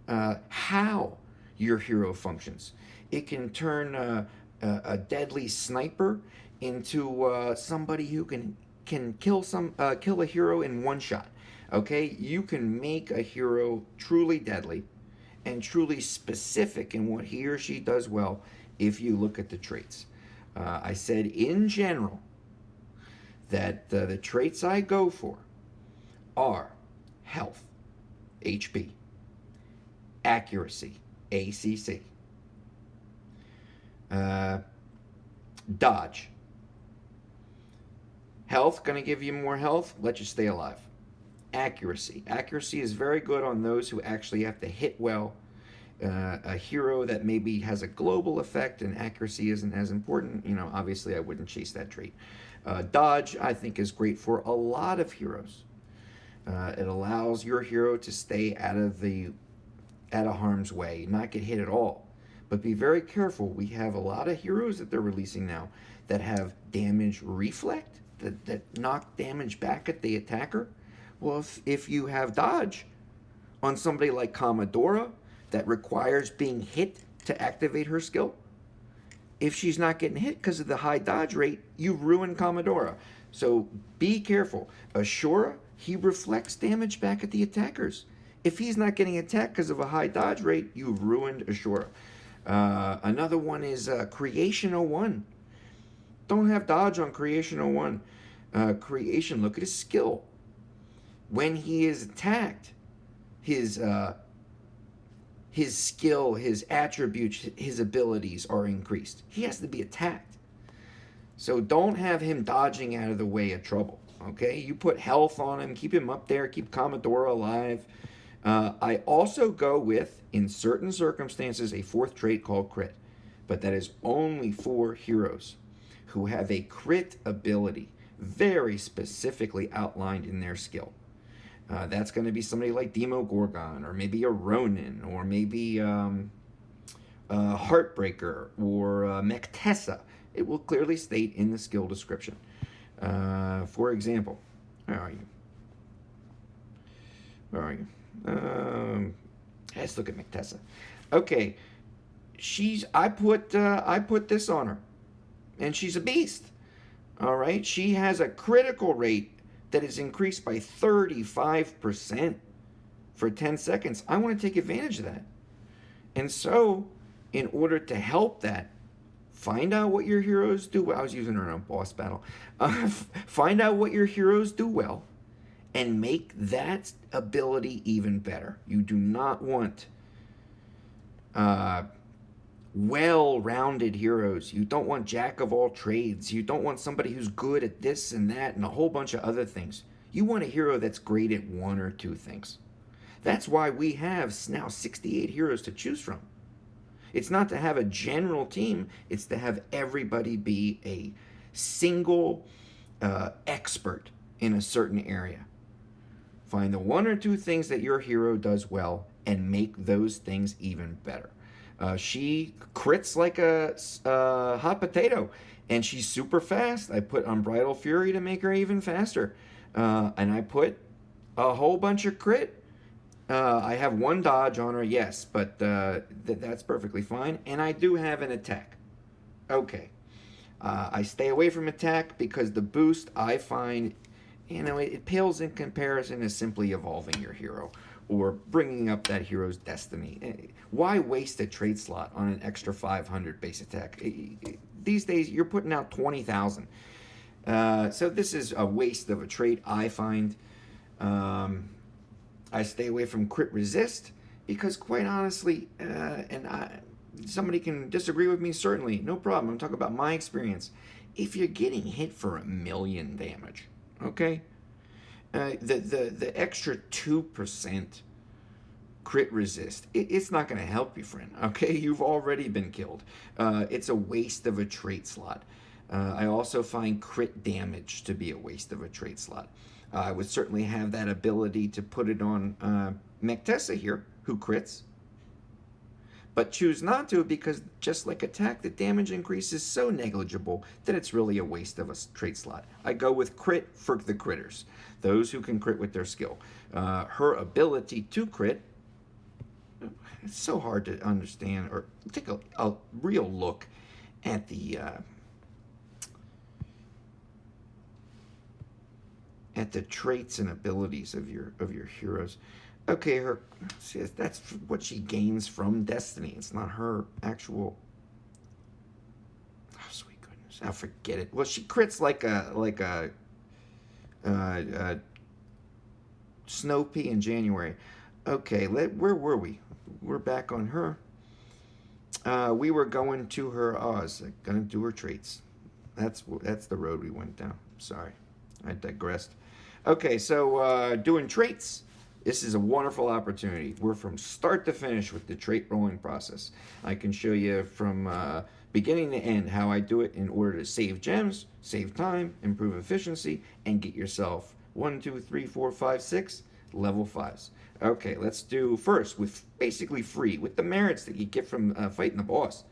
how your hero functions. It can turn a deadly sniper into somebody who can kill a hero in one shot. Okay, you can make a hero truly deadly and truly specific in what he or she does well if you look at the traits. I said in general that the traits I go for are health, HP, accuracy, ACC, dodge. Health, going to give you more health, let you stay alive. Accuracy. Accuracy is very good on those who actually have to hit well. A hero that maybe has a global effect and accuracy isn't as important, obviously I wouldn't chase that trait. Dodge, I think, is great for a lot of heroes. It allows your hero to stay out of harm's way, not get hit at all. But be very careful. We have a lot of heroes that they're releasing now that have damage reflect, that knock damage back at the attacker. Well, if you have dodge on somebody like Commodora that requires being hit to activate her skill, if she's not getting hit because of the high dodge rate, you've ruined Commodora. So be careful. Ashura, he reflects damage back at the attackers. If he's not getting attacked because of a high dodge rate, you've ruined Ashura. Another one is Creation 01. Don't have dodge on Creation 01. Creation, look at his skill. When he is attacked, his skill, his attributes, his abilities are increased. He has to be attacked. So don't have him dodging out of the way of trouble. Okay? You put health on him, keep him up there, keep Commodore alive. I also go with, in certain circumstances, a fourth trait called crit. But that is only for heroes who have a crit ability very specifically outlined in their skill. That's going to be somebody like Demogorgon, or maybe a Ronin, or maybe Heartbreaker, or Mectessa. It will clearly state in the skill description. For example, where are you? Where are you? Let's look at Mectessa. Okay, I put this on her, and she's a beast. All right, she has a critical rate that is increased by 35% for 10 seconds. I want to take advantage of that. And so, in order to help that, find out what your heroes do well. I was using her in a boss battle. Find out what your heroes do well and make that ability even better. You do not want well-rounded heroes. You don't want jack of all trades. You don't want somebody who's good at this and that and a whole bunch of other things. You want a hero that's great at one or two things. That's why we have now 68 heroes to choose from. It's not to have a general team. It's to have everybody be a single expert in a certain area. Find the one or two things that your hero does well and make those things even better. She crits like a hot potato, and she's super fast. I put Unbridled Fury to make her even faster. And I put a whole bunch of crit. I have one dodge on her, yes, but that's perfectly fine. And I do have an attack. Okay. I stay away from attack because the boost, I find, it pales in comparison to simply evolving your hero or bringing up that hero's destiny. Why waste a trait slot on an extra 500 base attack? These days, you're putting out 20,000. So this is a waste of a trait, I find. I stay away from crit resist because, quite honestly, somebody can disagree with me, certainly, no problem. I'm talking about my experience. If you're getting hit for 1,000,000 damage, okay, the extra 2% crit resist, it's not going to help you, friend. Okay, you've already been killed. It's a waste of a trait slot. I also find crit damage to be a waste of a trait slot. I would certainly have that ability to put it on Mectessa here, who crits. but choose not to because just like attack, the damage increase is so negligible that it's really a waste of a trait slot. I go with crit for the critters, those who can crit with their skill. Her ability to crit, it's so hard to understand or take a real look at the traits and abilities of your heroes. Okay, see, that's what she gains from destiny. It's not her actual. Oh, sweet goodness! I'll forget it. Well, she crits like a snow pea in January. Okay, where were we? We're back on her. We were going to her Oz. Gonna do her traits. That's the road we went down. Sorry, I digressed. Okay, so doing traits. This is a wonderful opportunity. We're from start to finish with the trait rolling process. I can show you from beginning to end how I do it in order to save gems, save time, improve efficiency, and get yourself 1, 2, 3, 4, 5, 6 level 5s. Okay, let's do first with basically free, with the merits that you get from fighting the boss.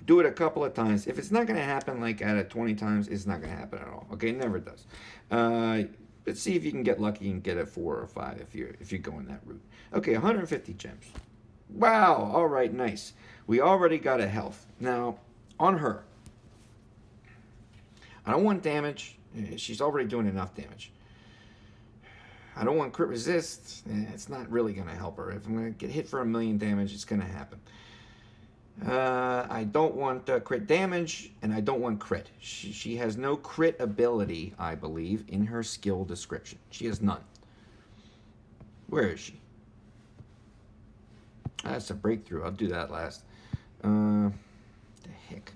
Do it a couple of times. If it's not going to happen like out of 20 times, it's not going to happen at all. Okay, it never does. Let's see if you can get lucky and get a 4 or 5 if you're going that route. Okay, 150 gems. Wow, all right, nice. We already got a health. Now, on her, I don't want damage. She's already doing enough damage. I don't want crit resist. It's not really going to help her. If I'm going to get hit for 1,000,000 damage, it's going to happen. I don't want crit damage, and I don't want crit. She has no crit ability, I believe, in her skill description. She has none. Where is she? That's a breakthrough. I'll do that last. The heck?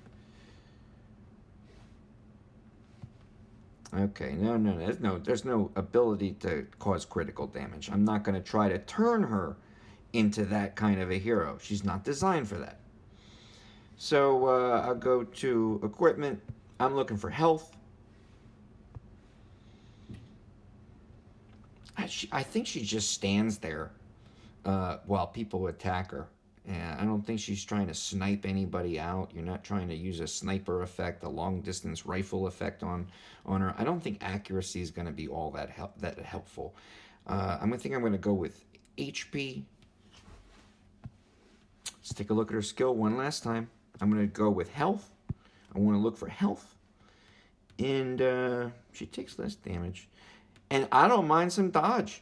Okay, no. There's no ability to cause critical damage. I'm not going to try to turn her into that kind of a hero. She's not designed for that. So I'll go to equipment. I'm looking for health. I think she just stands there while people attack her. And I don't think she's trying to snipe anybody out. You're not trying to use a sniper effect, a long distance rifle effect on her. I don't think accuracy is going to be all that helpful. I'm going to go with HP. Let's take a look at her skill one last time. I'm going to go with health. I want to look for health. And she takes less damage. And I don't mind some dodge.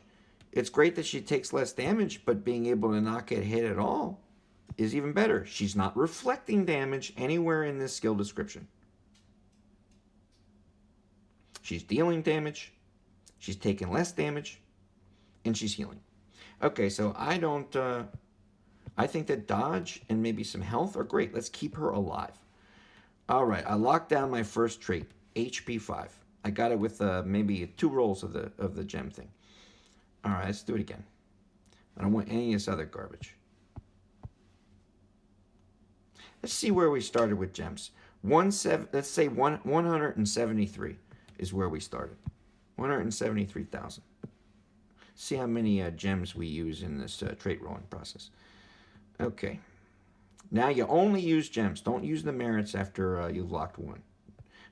It's great that she takes less damage, but being able to not get hit at all is even better. She's not reflecting damage anywhere in this skill description. She's dealing damage. She's taking less damage. And she's healing. Okay, so I think that dodge and maybe some health are great. Let's keep her alive. All right, I locked down my first trait, HP 5. I got it with maybe 2 rolls of the gem thing. All right, let's do it again. I don't want any of this other garbage. Let's see where we started with gems. Let's say 173 is where we started. 173,000. See how many gems we use in this trait rolling process. Okay. Now you only use gems. Don't use the merits after you've locked one.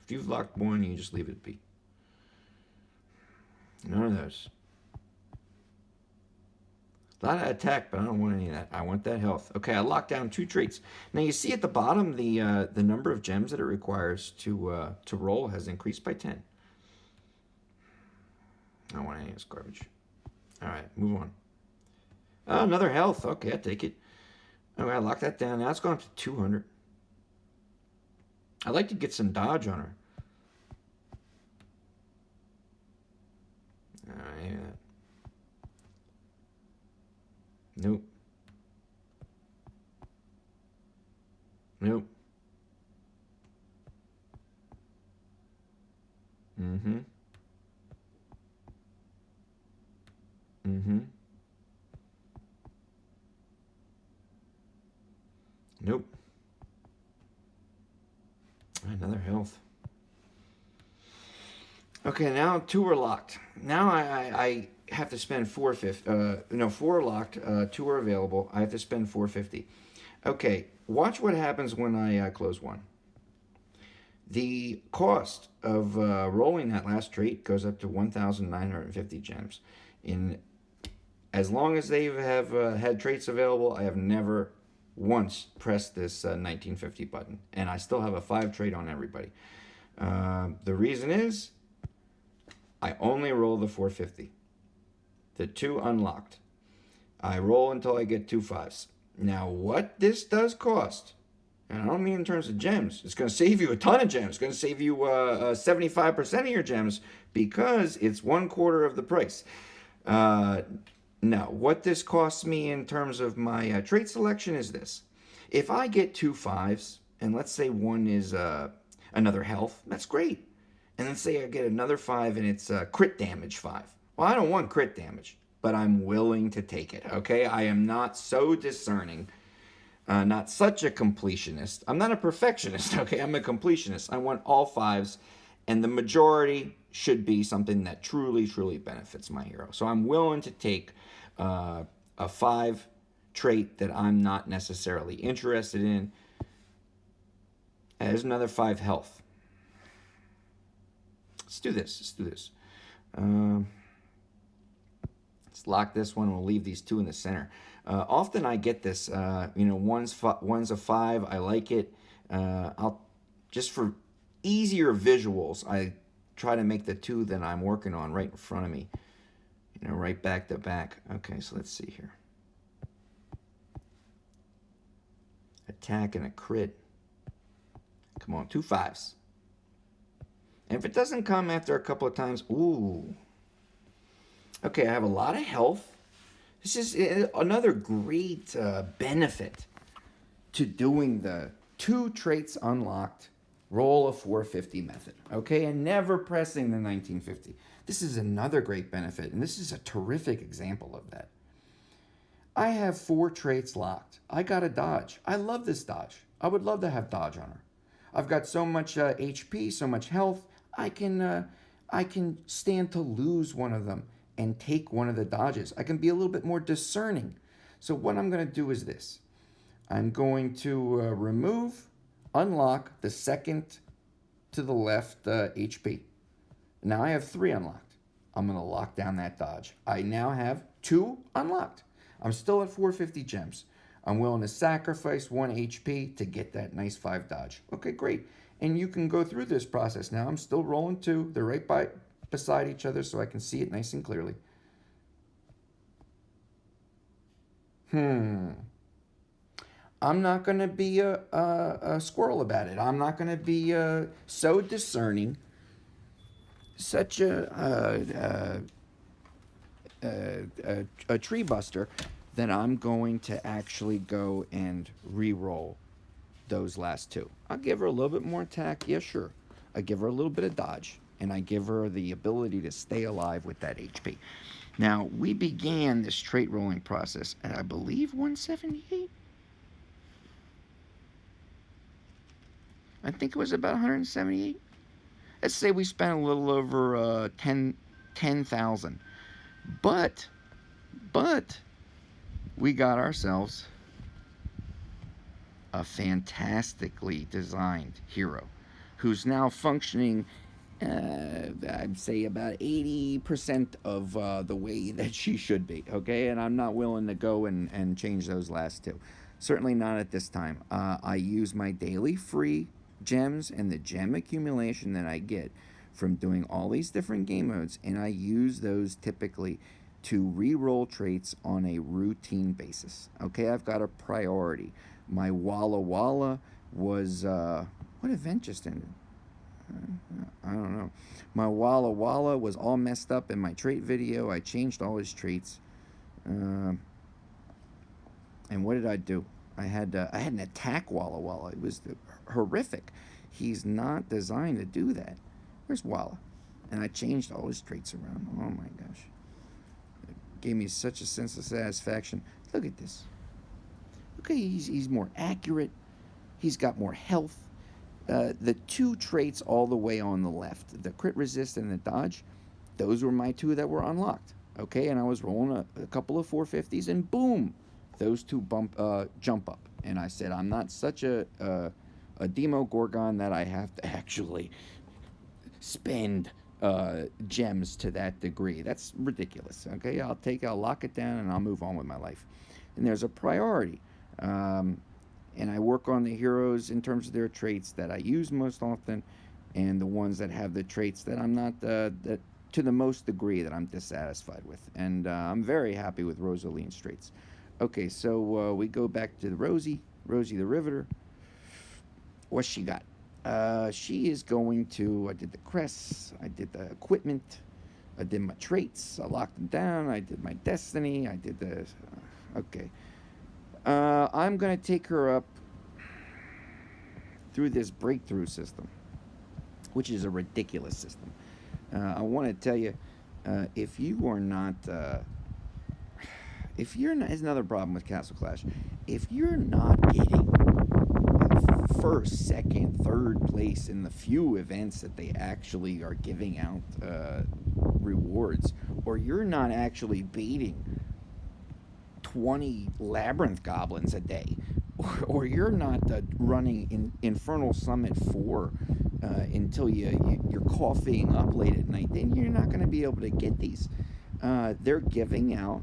If you've locked one, you just leave it be. None of those. A lot of attack, but I don't want any of that. I want that health. Okay, I locked down 2 traits. Now you see at the bottom the number of gems that it requires to roll has increased by 10. I don't want any of this garbage. All right, move on. Oh, another health. Okay, I'll take it. Okay, I locked that down. Now it's going up to 200. I'd like to get some dodge on her. All right. Nope. Nope. Mm-hmm. Mm-hmm. Nope. Another health. Okay, now 2 are locked. Now I have to spend 450. No, 4 are locked. 2 are available. I have to spend 450. Okay, watch what happens when I close 1. The cost of rolling that last trait goes up to 1,950 gems. In as long as they have had traits available, I have never once pressed this 1950 button, and I still have a 5 trait on everybody. The reason is I only roll the 450. The 2 unlocked. I roll until I get 2 5s. Now, what this does cost, and I don't mean in terms of gems, it's going to save you a ton of gems. It's going to save you 75% of your gems because it's 1/4 of the price. Now, what this costs me in terms of my trait selection is this. If I get 2 5s, and let's say one is another health, that's great. And then say I get another 5 and it's crit damage 5. Well, I don't want crit damage, but I'm willing to take it, okay? I am not so discerning, not such a completionist. I'm not a perfectionist, okay? I'm a completionist. I want all 5s, and the majority should be something that truly, truly benefits my hero. So I'm willing to take a 5 trait that I'm not necessarily interested in as another 5 health. Let's do this. Let's do this. Let's lock this one. We'll leave these 2 in the center. Often I get this. One's a 5. I like it. I'll just for easier visuals, I try to make the 2 that I'm working on right in front of me. Right back to back. Okay, so let's see here. Attack and a crit. Come on, 2 5s. And if it doesn't come after a couple of times, ooh. Okay, I have a lot of health. This is another great benefit to doing the 2 traits unlocked, roll a 450 method, okay? And never pressing the 1950. This is another great benefit, and this is a terrific example of that. I have 4 traits locked. I got a dodge. I love this dodge. I would love to have dodge on her. I've got so much HP, so much health. I can stand to lose one of them and take one of the dodges. I can be a little bit more discerning. So what I'm going to do is this. I'm going to unlock the second to the left HP. Now I have 3 unlocked. I'm going to lock down that dodge. I now have 2 unlocked. I'm still at 450 gems. I'm willing to sacrifice 1 HP to get that nice 5 dodge. Okay, great. And you can go through this process now. I'm still rolling 2. They're right beside each other so I can see it nice and clearly. I'm not going to be a squirrel about it. I'm not going to be so discerning, such a tree buster, that I'm going to actually go and re-roll those last 2. I'll give her a little bit more attack. Yeah, sure. I give her a little bit of dodge, and I give her the ability to stay alive with that HP. Now, we began this trait rolling process at, I believe, 178. I think it was about 178. Let's say we spent a little over 10,000. But we got ourselves a fantastically designed hero who's now functioning, I'd say about 80% of the way that she should be, okay? And I'm not willing to go and change those last 2. Certainly not at this time. I use my daily free gems and the gem accumulation that I get from doing all these different game modes, and I use those typically to re-roll traits on a routine basis. Okay, I've got a priority. My Walla Walla was, what event just ended? I don't know. My Walla Walla was all messed up in my trait video. I changed all his traits. And what did I do? I had an attack Walla Walla. It was horrific. He's not designed to do that. Where's Walla? And I changed all his traits around. Oh my gosh. It gave me such a sense of satisfaction. Look at this. Okay, he's more accurate. He's got more health. The 2 traits all the way on the left, the crit resist and the dodge, those were my 2 that were unlocked. Okay, and I was rolling a couple of 450s, and boom, those two jump up. And I said, I'm not such a demo gorgon that I have to actually spend gems to that degree. That's ridiculous. Okay, I'll lock it down, and I'll move on with my life. And there's a priority. And I work on the heroes in terms of their traits that I use most often, and the ones that have the traits that I'm not that to the most degree that I'm dissatisfied with. And I'm very happy with Rosaleen's traits. Okay, so we go back to Rosie the Riveter. What's she got? She is going to. I did the crests. I did the equipment. I did my traits. I locked them down. I did my destiny. I did the. Okay. I'm going to take her up through this breakthrough system, which is a ridiculous system. I want to tell you, if you are not, if you're not, is another problem with Castle Clash. If you're not getting first, second, third place in the few events that they actually are giving out rewards, or you're not actually beating 20 labyrinth goblins a day, or you're not running Infernal Summit 4 until you're coughing up late at night, then you're not going to be able to get these. They're giving out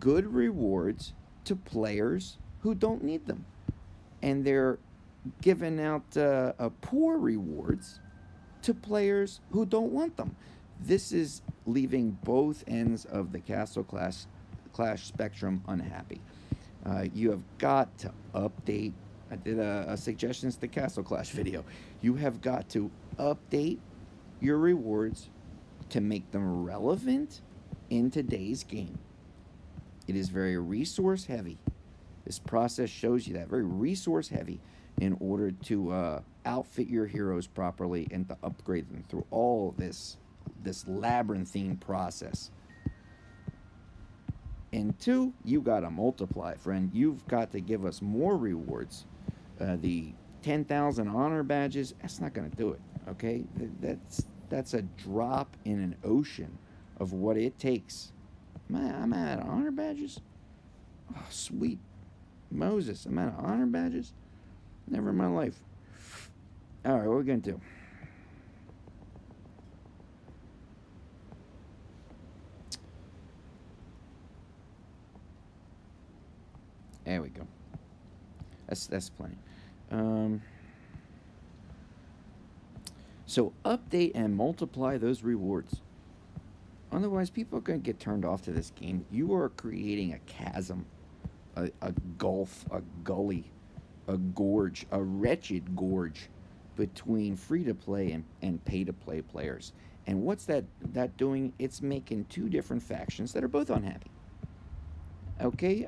good rewards to players who don't need them, and they're giving out poor rewards to players who don't want them. This is leaving both ends of the Castle Clash spectrum unhappy. You have got to update. I did a suggestions to Castle Clash video. You have got to update your rewards to make them relevant in today's game. It is very resource heavy. This process shows you that, very resource heavy, in order to outfit your heroes properly and to upgrade them through all this labyrinthine process. And two, you got to multiply, friend. You've got to give us more rewards. The 10,000 honor badges, that's not going to do it, okay? That's a drop in an ocean of what it takes. I'm out of honor badges? Oh, sweet Moses, I'm out of honor badges? Never in my life. All right, what are we going to do? There we go. That's plenty. So update and multiply those rewards. Otherwise, people are going to get turned off to this game. You are creating a chasm, a gulf, a gully, a gorge, a wretched gorge between free-to-play and pay-to-play players. And what's that doing? It's making two different factions that are both unhappy. Okay?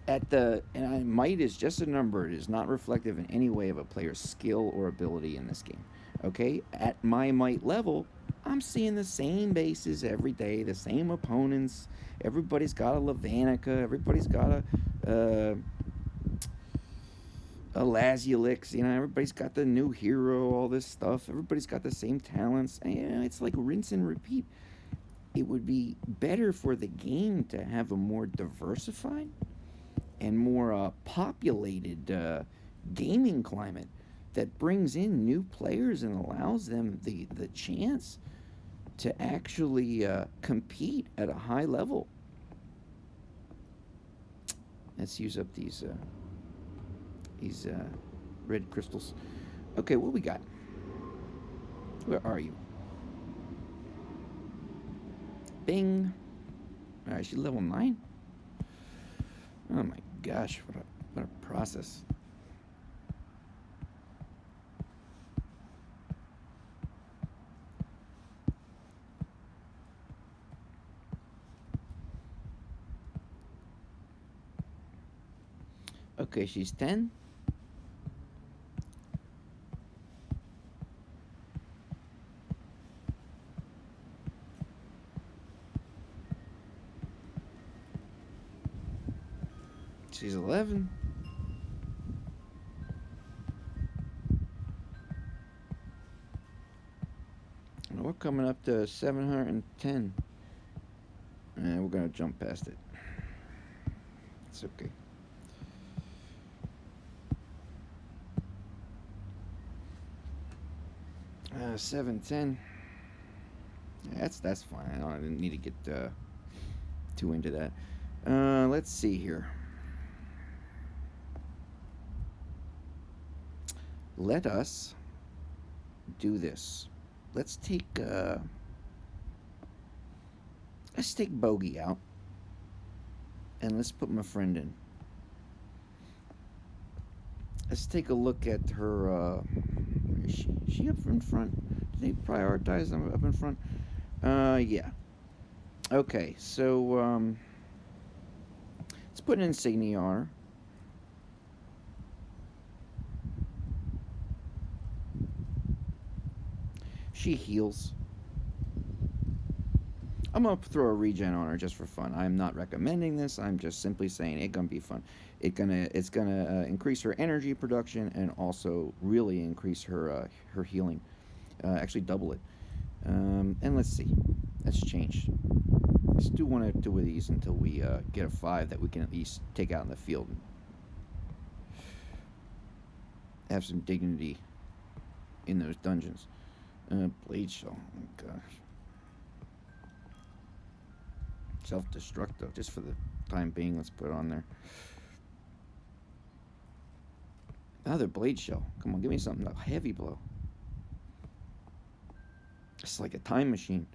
And might is just a number. It is not reflective in any way of a player's skill or ability in this game. Okay? At my might level, I'm seeing the same bases every day, the same opponents. Everybody's got a Lavanica. Everybody's got a Lazulix. You know, everybody's got the new hero. All this stuff. Everybody's got the same talents. And, it's like rinse and repeat. It would be better for the game to have a more diversified and more populated gaming climate that brings in new players and allows them the chance to actually compete at a high level. Let's use up these red crystals. Okay, what we got? Where are you? Bing. All right, she's level 9. Oh my gosh, what a process. Okay, she's 10. She's 11. coming up to 710. And we're going to jump past it. It's okay. Uh, 710. Yeah, that's fine. I didn't need to get too into that. Let's see here. Let us do this. Let's take Bogey out, and let's put my friend in. Let's take a look at her. Where is she? Is she up in front? Do they prioritize them up in front? Yeah. Okay, so let's put an insignia on her. She heals. I'm gonna throw a regen on her just for fun. I'm not recommending this. I'm just simply saying it's gonna be fun. It's gonna increase her energy production and also really increase her her healing. Actually, double it. And let's see. Let's change. Let's do one or two of these until we get a 5 that we can at least take out in the field. Have some dignity in those dungeons. Blade shell. Oh gosh. Self-destructive, just for the time being. Let's put it on there. Another blade shell. Come on, give me something. A heavy blow. It's like a time machine.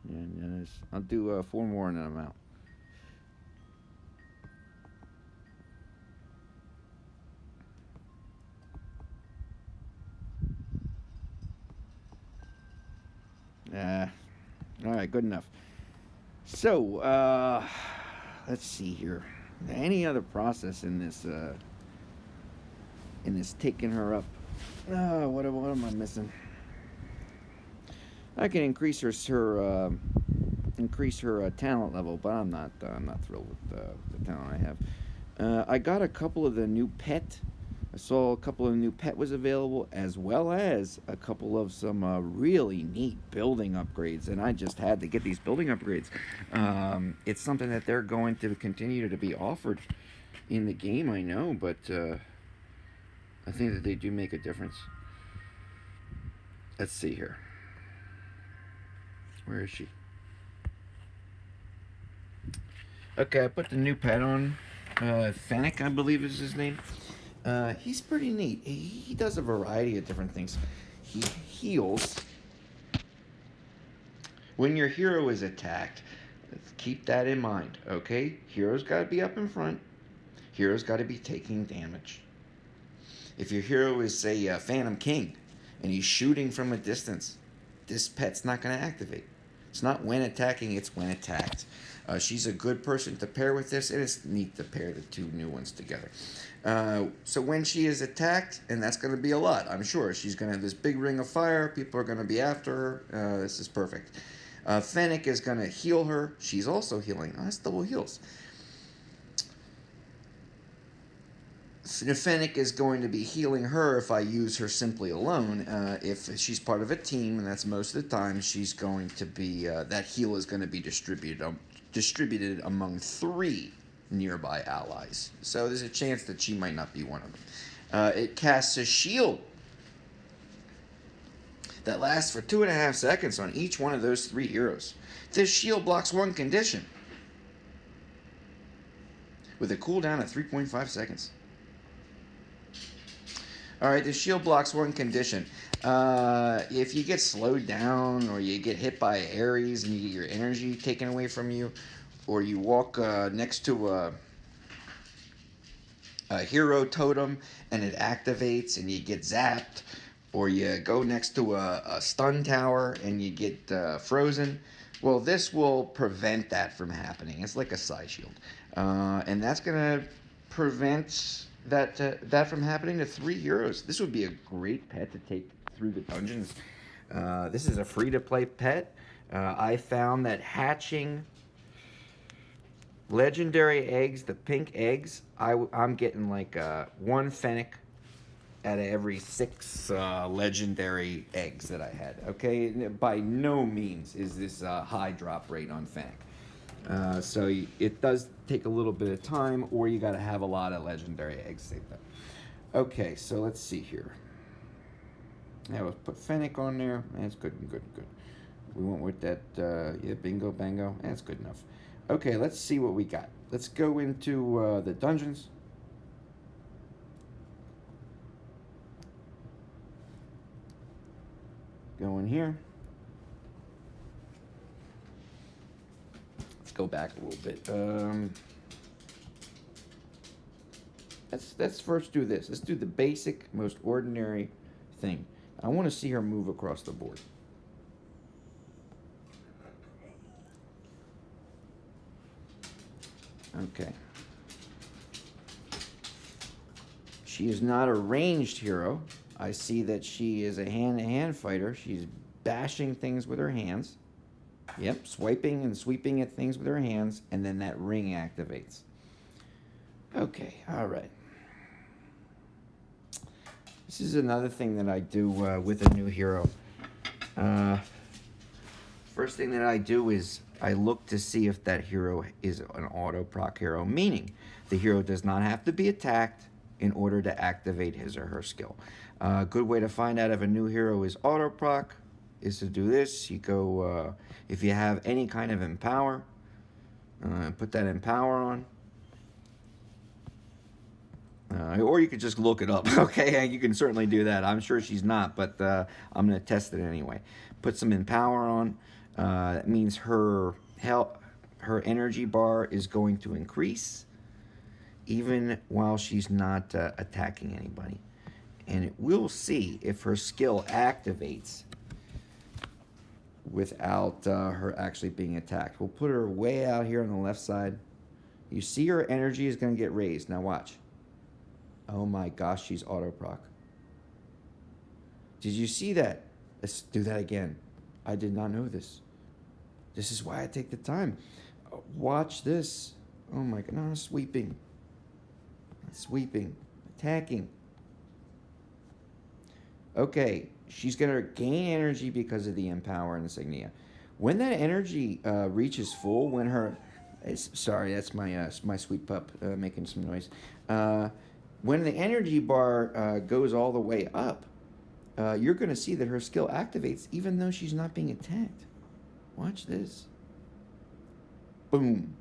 Yeah, yes. I'll do 4 more and then I'm out. Alright, good enough. So, let's see here. Any other process in this taking her up? What am I missing? I can increase her talent level, but I'm not thrilled with the talent I have. I got a couple of the new pet. I saw a couple of new pet was available, as well as a couple of some really neat building upgrades, and I just had to get these building upgrades. It's something that they're going to continue to be offered in the game, I know, but I think that they do make a difference. Let's see here. Where is she? Okay, I put the new pet on. Fennec, I believe is his name. He's pretty neat. He does a variety of different things. He heals. When your hero is attacked, keep that in mind, okay? Hero's got to be up in front. Hero's got to be taking damage. If your hero is, say, Phantom King, and he's shooting from a distance, this pet's not going to activate. It's not when attacking, it's when attacked. She's a good person to pair with this, and it's neat to pair the 2 new ones together. So when she is attacked, and that's going to be a lot, I'm sure. She's going to have this big ring of fire. People are going to be after her. This is perfect. Fennec is going to heal her. She's also healing. Oh, that's double heals. Fennec is going to be healing her if I use her simply alone. If she's part of a team, and that's most of the time, she's going to be that heal is going to be distributed among 3 nearby allies. So there's a chance that she might not be one of them. It casts a shield that lasts for 2.5 seconds on each one of those 3 heroes. This shield blocks 1 condition with a cooldown of 3.5 seconds. Alright, the shield blocks 1 condition. If you get slowed down, or you get hit by Ares and you get your energy taken away from you, or you walk next to a hero totem and it activates and you get zapped, or you go next to a stun tower and you get frozen, well, this will prevent that from happening. It's like a side shield. And that's going to prevent that from happening to 3 euros. This would be a great pet to take through the dungeons. This is a free-to-play pet. I found that hatching legendary eggs, the pink eggs, I'm getting like one fennec out of every 6 legendary eggs that I had. Okay, by no means is this a high drop rate on fennec. So it does take a little bit of time, or you got to have a lot of legendary eggs saved up. Okay, so let's see here. Now let's put fennec on there. That's good and good and good. We went with that, yeah, bingo bango. That's good enough. Okay, let's see what we got. Let's go into the dungeons. Go in here. Let's go back a little bit. Let's first do this. Let's do the basic, most ordinary thing. I want to see her move across the board. Okay. She is not a ranged hero. I see that she is a hand-to-hand fighter. She's bashing things with her hands. Yep, swiping and sweeping at things with her hands, and then that ring activates. Okay, all right. This is another thing that I do with a new hero. First thing that I do is I look to see if that hero is an auto proc hero, meaning the hero does not have to be attacked in order to activate his or her skill. A good way to find out if a new hero is auto proc is to do this. You go, if you have any kind of empower, put that empower on. Or you could just look it up, okay? You can certainly do that. I'm sure she's not, but I'm going to test it anyway. Put some empower on. That means her energy bar is going to increase even while she's not attacking anybody. And it will see if her skill activates without her actually being attacked. We'll put her way out here on the left side. You see her energy is going to get raised. Now watch. Oh my gosh, she's auto proc. Did you see that? Let's do that again. I did not know this. This is why I take the time. Watch this. Oh my god, no, sweeping. Sweeping. Attacking. Okay, she's going to gain energy because of the empower insignia. When that energy reaches full, when her... Sorry, that's my sweet pup making some noise. When the energy bar goes all the way up, you're going to see that her skill activates even though she's not being attacked. Watch this. Boom.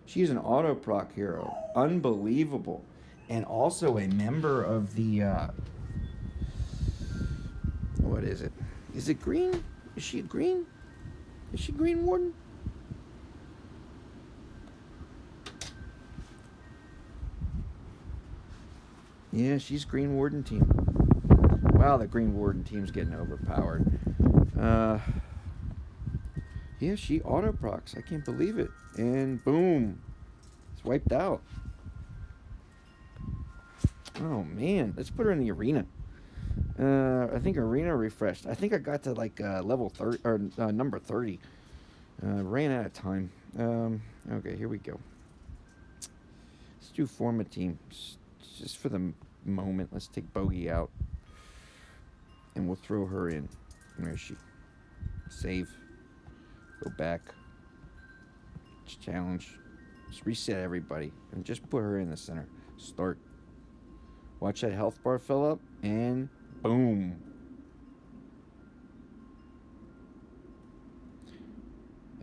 She is an auto proc hero. Unbelievable. And also a member of the... what is it? Is it green? Is she green? Is she Green Warden? Yeah, she's Green Warden team. Wow, the Green Warden team's getting overpowered. Yeah, she auto procs. I can't believe it. And boom. It's wiped out. Oh, man. Let's put her in the arena. I think arena refreshed. I think I got to like level 30 or number 30. Ran out of time. Okay, here we go. Let's do form a team. Just for the moment. Let's take Bogey out. And we'll throw her in. Where is she? Save. Go back. Challenge. Just reset everybody. And just put her in the center. Start. Watch that health bar fill up. And boom.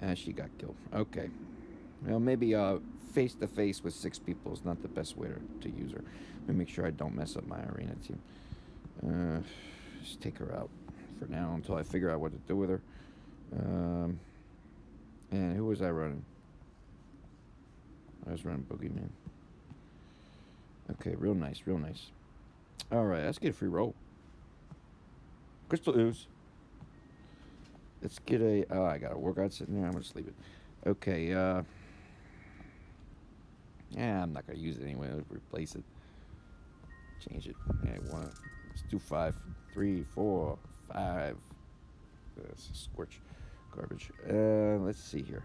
And she got killed. Okay. Well, maybe face to face with 6 people is not the best way to use her. Let me make sure I don't mess up my arena team. Just take her out for now until I figure out what to do with her. And who was I running? I was running Boogeyman. Okay, real nice, real nice. Alright, let's get a free roll. Crystal Ooze. Let's get a... Oh, I got a workout sitting there. I'm going to sleep it. Okay, yeah, I'm not going to use it anyway. Let's replace it. change it. Yeah, let's do 5. 3, 4, 5. That's scorch garbage. Let's see here.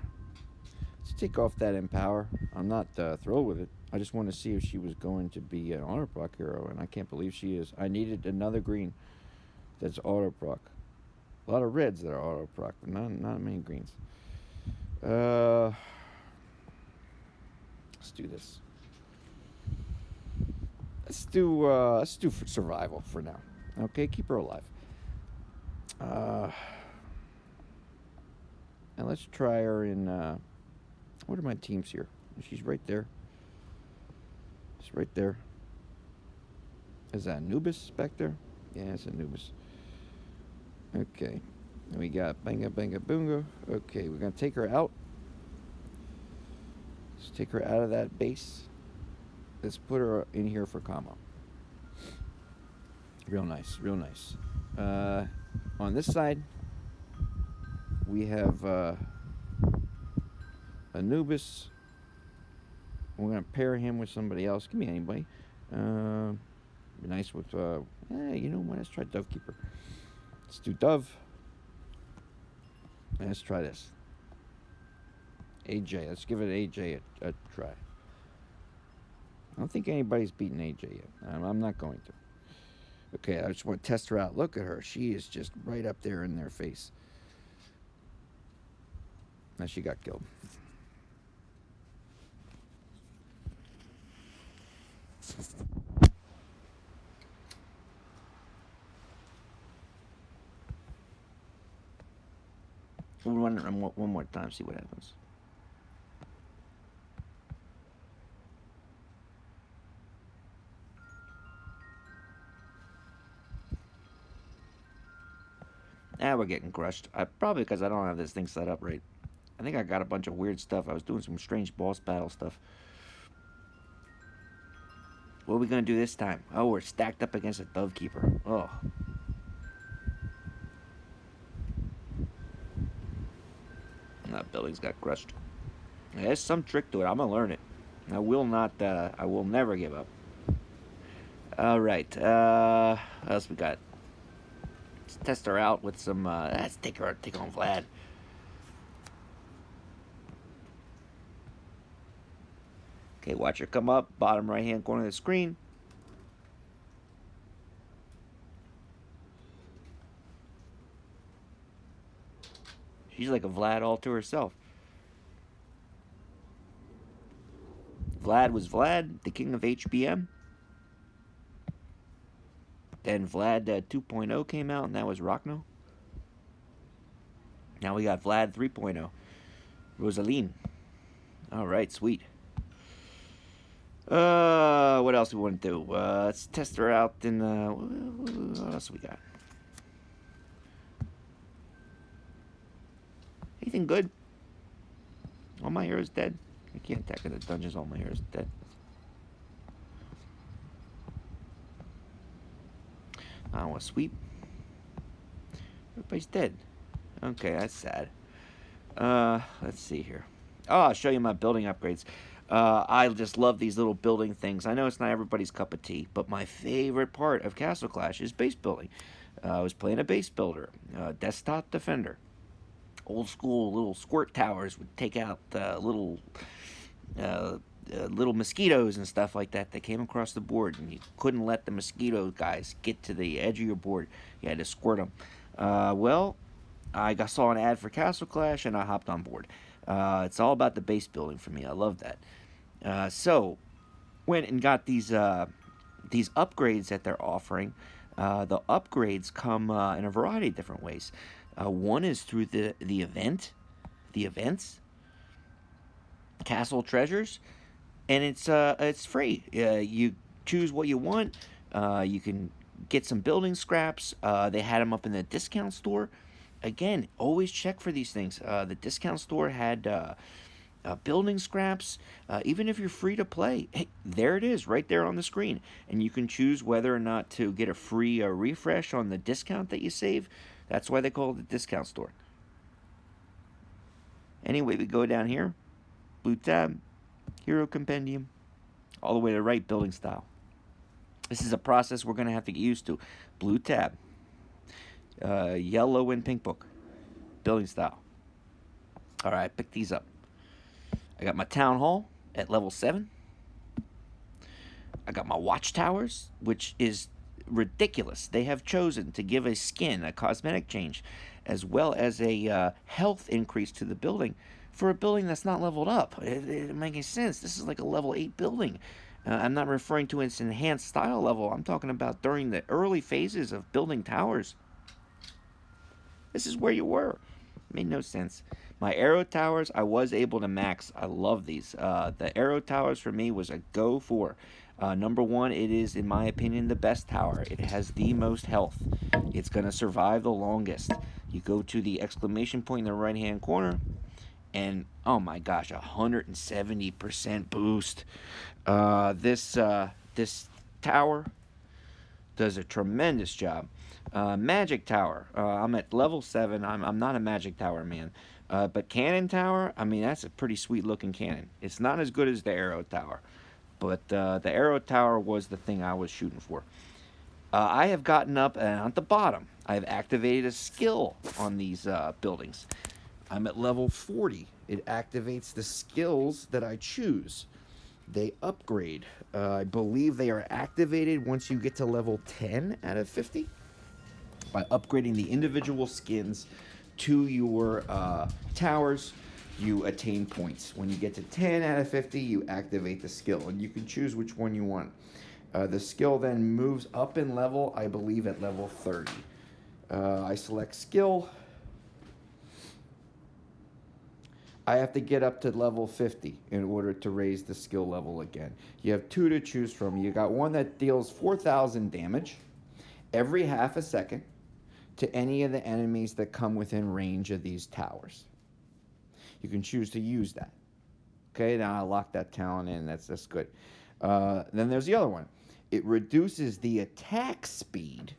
Let's take off that Empower. I'm not thrilled with it. I just want to see if she was going to be an auto proc hero, and I can't believe she is. I needed another green that's auto proc. A lot of reds that are auto proc, but not many greens. Let's do this. Let's do for survival for now. Okay, keep her alive. And let's try her in. What are my teams here? She's right there. She's right there. Is that Anubis back there? Yeah, it's Anubis. Okay. And we got Banga Banga Boonga. Okay, we're going to take her out. Let's take her out of that base. Let's put her in here for combo. Real nice, real nice. On this side, we have Anubis. We're going to pair him with somebody else. Give me anybody. Be nice with, you know what? Let's try Dove Keeper. Let's do Dove. And let's try this. AJ. Let's give it AJ a try. I don't think anybody's beaten AJ yet. I'm not going to. Okay, I just want to test her out. Look at her. She is just right up there in their face. Now she got killed. We'll run it one more time, see what happens. We're getting crushed. Probably because I don't have this thing set up right. I think I got a bunch of weird stuff. I was doing some strange boss battle stuff. What are we going to do this time? Oh, we're stacked up against a Dove Keeper. Oh. That building's got crushed. There's some trick to it. I'm going to learn it. I will never give up. Alright. What else we got? Let's test her out with some, let's take on Vlad. Okay, watch her come up, bottom right-hand corner of the screen. She's like a Vlad all to herself. Vlad was Vlad, the king of HBM. Then Vlad 2.0 came out, and that was Rockno. Now we got Vlad 3.0. Rosaleen. Alright, sweet. What else we want to do? Let's test her out in, what else we got? Anything good? All my heroes dead. I can't attack in the dungeons, all my heroes dead. I want to sweep. Everybody's dead. Okay, that's sad. Let's see here. Oh, I'll show you my building upgrades. I just love these little building things. I know it's not everybody's cup of tea, but my favorite part of Castle Clash is base building. I was playing a base builder, desktop defender. Old school little squirt towers would take out little mosquitoes and stuff like that that came across the board, and you couldn't let the mosquito guys get to the edge of your board. You had to squirt them. Well, I saw an ad for Castle Clash, and I hopped on board. It's all about the base building for me. I love that. So, went and got these upgrades that they're offering. The upgrades come in a variety of different ways. One is through the events, Castle Treasures, and it's free. You choose what you want. You can get some building scraps. They had them up in the discount store. Again, always check for these things. The discount store had building scraps. Even if you're free to play, hey, there it is, right there on the screen. And you can choose whether or not to get a free refresh on the discount that you save. That's why they call it the discount store. Anyway, we go down here. Blue tab, Hero Compendium, all the way to the right, building style. This is a process we're going to have to get used to. Blue tab, yellow and pink book, building style. All right, pick these up. I got my town hall at level 7. I got my watchtowers, which is ridiculous. They have chosen to give a skin, a cosmetic change, as well as a health increase to the building for a building that's not leveled up. It doesn't make any sense. This is like a level 8 building. I'm not referring to its enhanced style level. I'm talking about during the early phases of building towers. This is where you were. It made no sense. My arrow towers, I was able to max. I love these. The arrow towers for me was a go for. Number 1, it is, in my opinion, the best tower. It has the most health. It's going to survive the longest. You go to the exclamation point in the right-hand corner, and, oh my gosh, 170% boost. This tower does a tremendous job. Magic tower, I'm at level 7. I'm not a magic tower man. But cannon tower, I mean, that's a pretty sweet looking cannon. It's not as good as the arrow tower, but the arrow tower was the thing I was shooting for. I have gotten up, and at the bottom, I've activated a skill on these buildings. I'm at level 40. It activates the skills that I choose. They upgrade. I believe they are activated once you get to level 10 out of 50 by upgrading the individual skins to your towers. You attain points. When you get to 10 out of 50, you activate the skill, and you can choose which one you want. The skill then moves up in level, I believe, at level 30. I select skill. I have to get up to level 50 in order to raise the skill level again. You have 2 to choose from. You got one that deals 4,000 damage every half a second to any of the enemies that come within range of these towers. You can choose to use that. Okay, now I lock that talent in. That's good. Then there's the other one. It reduces the attack speed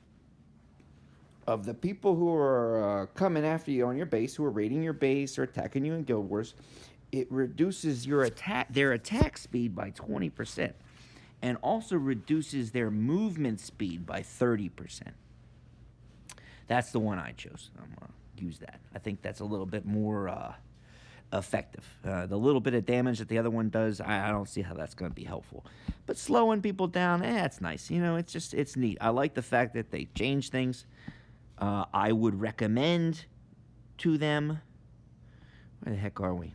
of the people who are coming after you on your base, who are raiding your base or attacking you in Guild Wars. It reduces their attack speed by 20%, and also reduces their movement speed by 30%. That's the one I chose. I'm going to use that. I think that's a little bit more effective. The little bit of damage that the other one does, I don't see how that's going to be helpful. But slowing people down, it's nice. You know, it's neat. I like the fact that they change things. I would recommend to them, where the heck are we?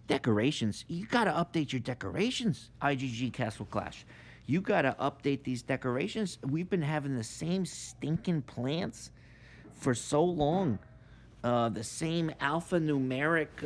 Decorations. You got to update your decorations, IGG Castle Clash. You got to update these decorations. We've been having the same stinking plants for so long. The same alphanumeric.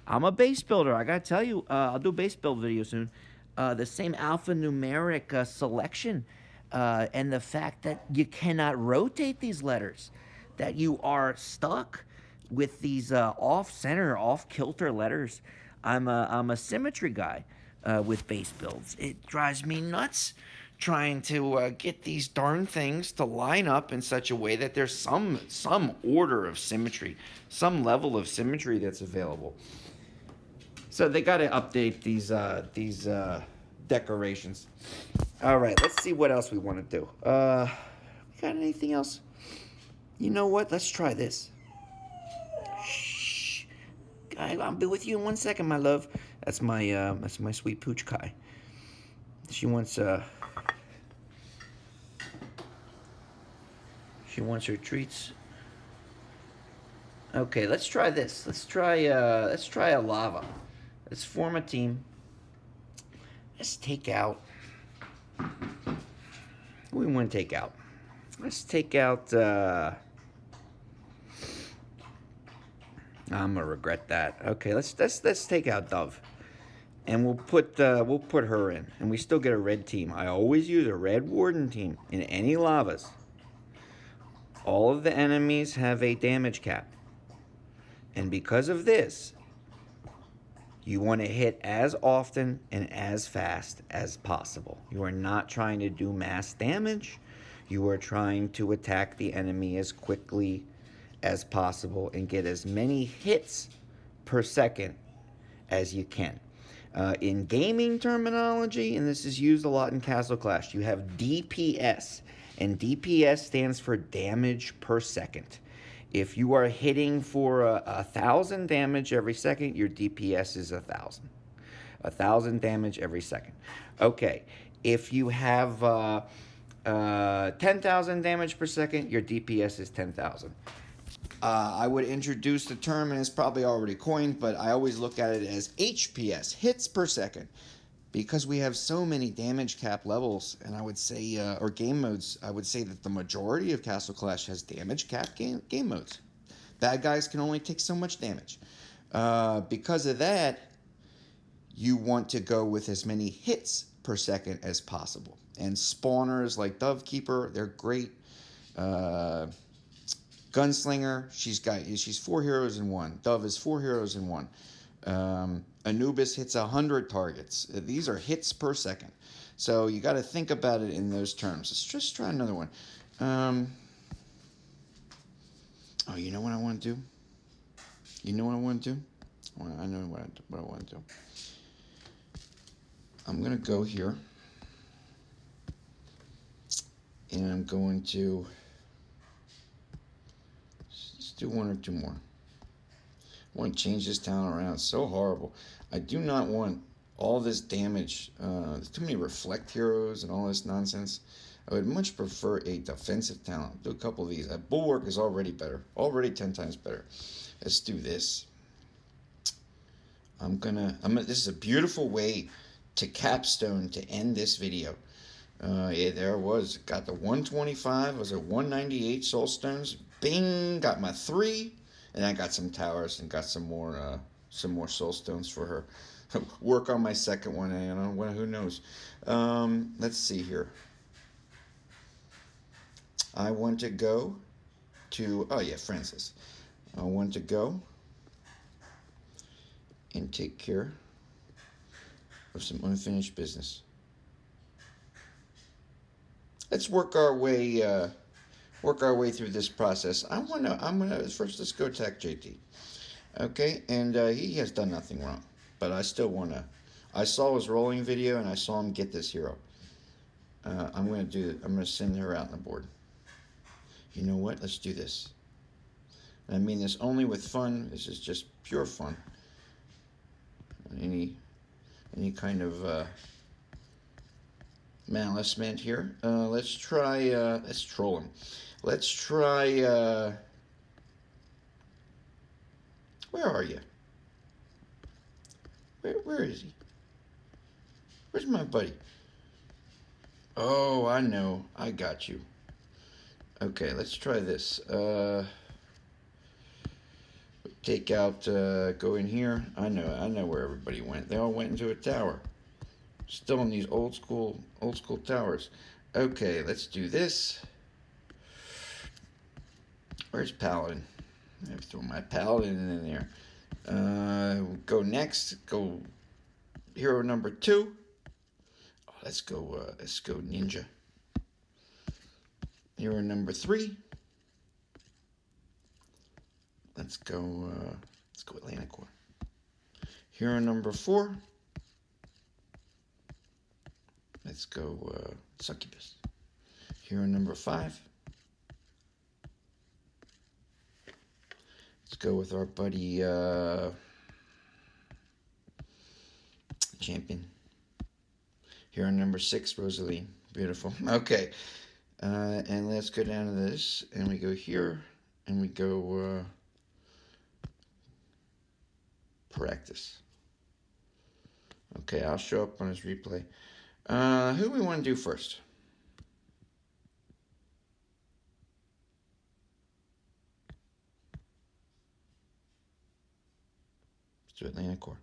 I'm a base builder. I got to tell you, I'll do a base build video soon. The same alphanumeric selection. And the fact that you cannot rotate these letters, that you are stuck with these off-center, off-kilter letters. I'm a symmetry guy with base builds. It drives me nuts trying to get these darn things to line up in such a way that there's some order of symmetry, some level of symmetry that's available. So they got to update these decorations. All right, let's see what else we want to do. We got anything else? You know what? Let's try this. Shh. I'll be with you in 1 second, my love. That's my sweet pooch Kai. She wants her treats. Okay, let's try this. Let's try a lava. Let's form a team. Let's take out. What do we want to take out? Let's take out. I'm gonna regret that. Okay, let's take out Dove, and we'll put her in, and we still get a red team. I always use a red warden team in any lavas. All of the enemies have a damage cap, and because of this, you want to hit as often and as fast as possible. You are not trying to do mass damage. You are trying to attack the enemy as quickly as possible and get as many hits per second as you can. In gaming terminology, and this is used a lot in Castle Clash, you have DPS, and DPS stands for damage per second. If you are hitting for 1,000 damage every second, your DPS is 1,000. 1,000 damage every second. Okay, if you have 10,000 damage per second, your DPS is 10,000. I would introduce the term, and it's probably already coined, but I always look at it as HPS, hits per second, because we have so many damage cap levels, and I would say, or game modes, I would say that the majority of Castle Clash has damage cap game modes. Bad guys can only take so much damage. Because of that, you want to go with as many hits per second as possible. And spawners like Dovekeeper, they're great. Gunslinger, she's 4 heroes in one. Dove is 4 heroes in one. Anubis hits 100 targets. These are hits per second. So you got to think about it in those terms. Let's just try another one. Oh, you know what I want to do? You know what I want to do? I know what I want to do. I'm going to go here. And I'm going to just do 1 or 2 more. I want to change this town around. It's so horrible. I do not want all this damage. There's too many reflect heroes and all this nonsense. I would much prefer a defensive talent. Do a couple of these. Bulwark is already better. Already 10 times better. Let's do this. This is a beautiful way to capstone to end this video. Yeah, there it was. Got the 125. Was it 198 soul stones? Bing! Got my 3. And I got some towers and got some more soul stones for her. Work on my second one. You know, who knows? Let's see here. I want to go to Francis. I want to go and take care of some unfinished business. Let's work our way through this process. I'm gonna first, let's go attack JT. Okay, and he has done nothing wrong, but I still wanna. I saw his rolling video and I saw him get this hero. I'm gonna send her out on the board. You know what? Let's do this. And I mean this only with fun. This is just pure fun. Any kind of malice meant here. Let's try. Let's troll him. Let's try. Where are you? Where is he? Where's my buddy? Oh, I know. I got you. Okay, let's try this. Take out. Go in here. I know where everybody went. They all went into a tower. Still in these old school towers. Okay, let's do this. Where's Paladin? I have to throw my Paladin in there. Go next. Go hero number 2. Oh, let's go Ninja. Hero number 3. Let's go Atlantic Core. Hero number 4. Let's go Succubus. Hero number 5. Let's go with our buddy Champion. Hero number 6, Rosaleen. Beautiful. Okay. And let's go down to this, and we go here, and we go practice. Okay, I'll show up on his replay. Who do we want to do first? Let's do Atlantic Core.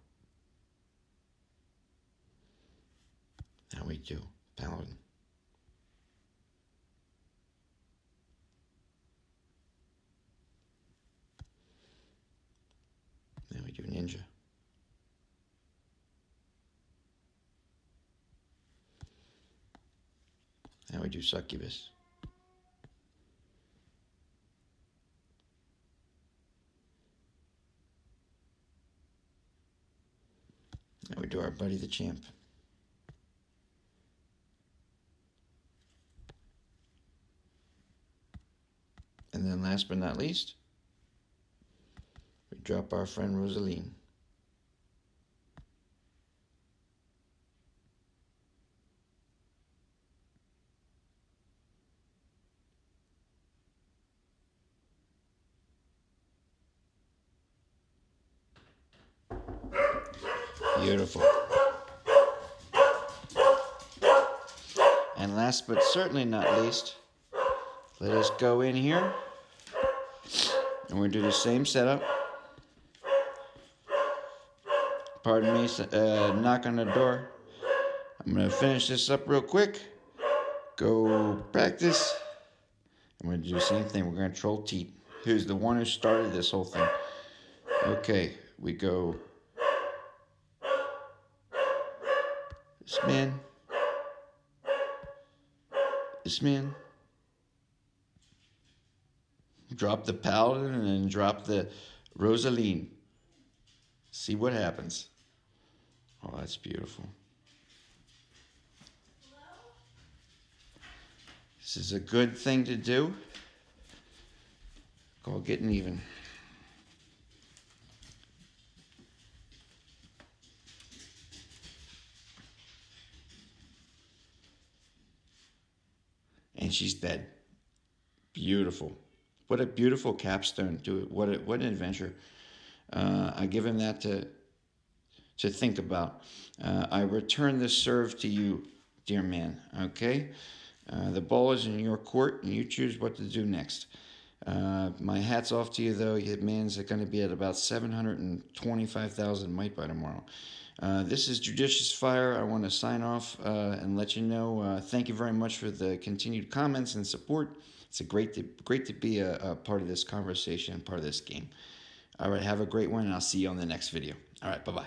How we do Paladin. Then we do Ninja. Now we do Succubus. And we do our buddy the champ. And then last but not least, we drop our friend Rosaleen. Beautiful. And last but certainly not least, let us go in here and we're going to do the same setup. Pardon me, knock on the door. I'm going to finish this up real quick. Go practice. I'm going to do the same thing. We're going to troll Teat, who's the one who started this whole thing. Okay, we go. This man. This man. Drop the paladin and then drop the Rosaleen. See what happens. Oh, that's beautiful. This is a good thing to do. Called getting even. And she's dead. Beautiful. What a beautiful capstone to it. What an adventure. I give him that to think about. I return this serve to you, dear man. Okay? The ball is in your court, and you choose what to do next. My hat's off to you, though. Your man's going to be at about 725,000 might by tomorrow. This is JudiciousFire. I want to sign off and let you know. Thank you very much for the continued comments and support. It's great to be a part of this conversation, part of this game. All right, have a great one, and I'll see you on the next video. All right, bye-bye.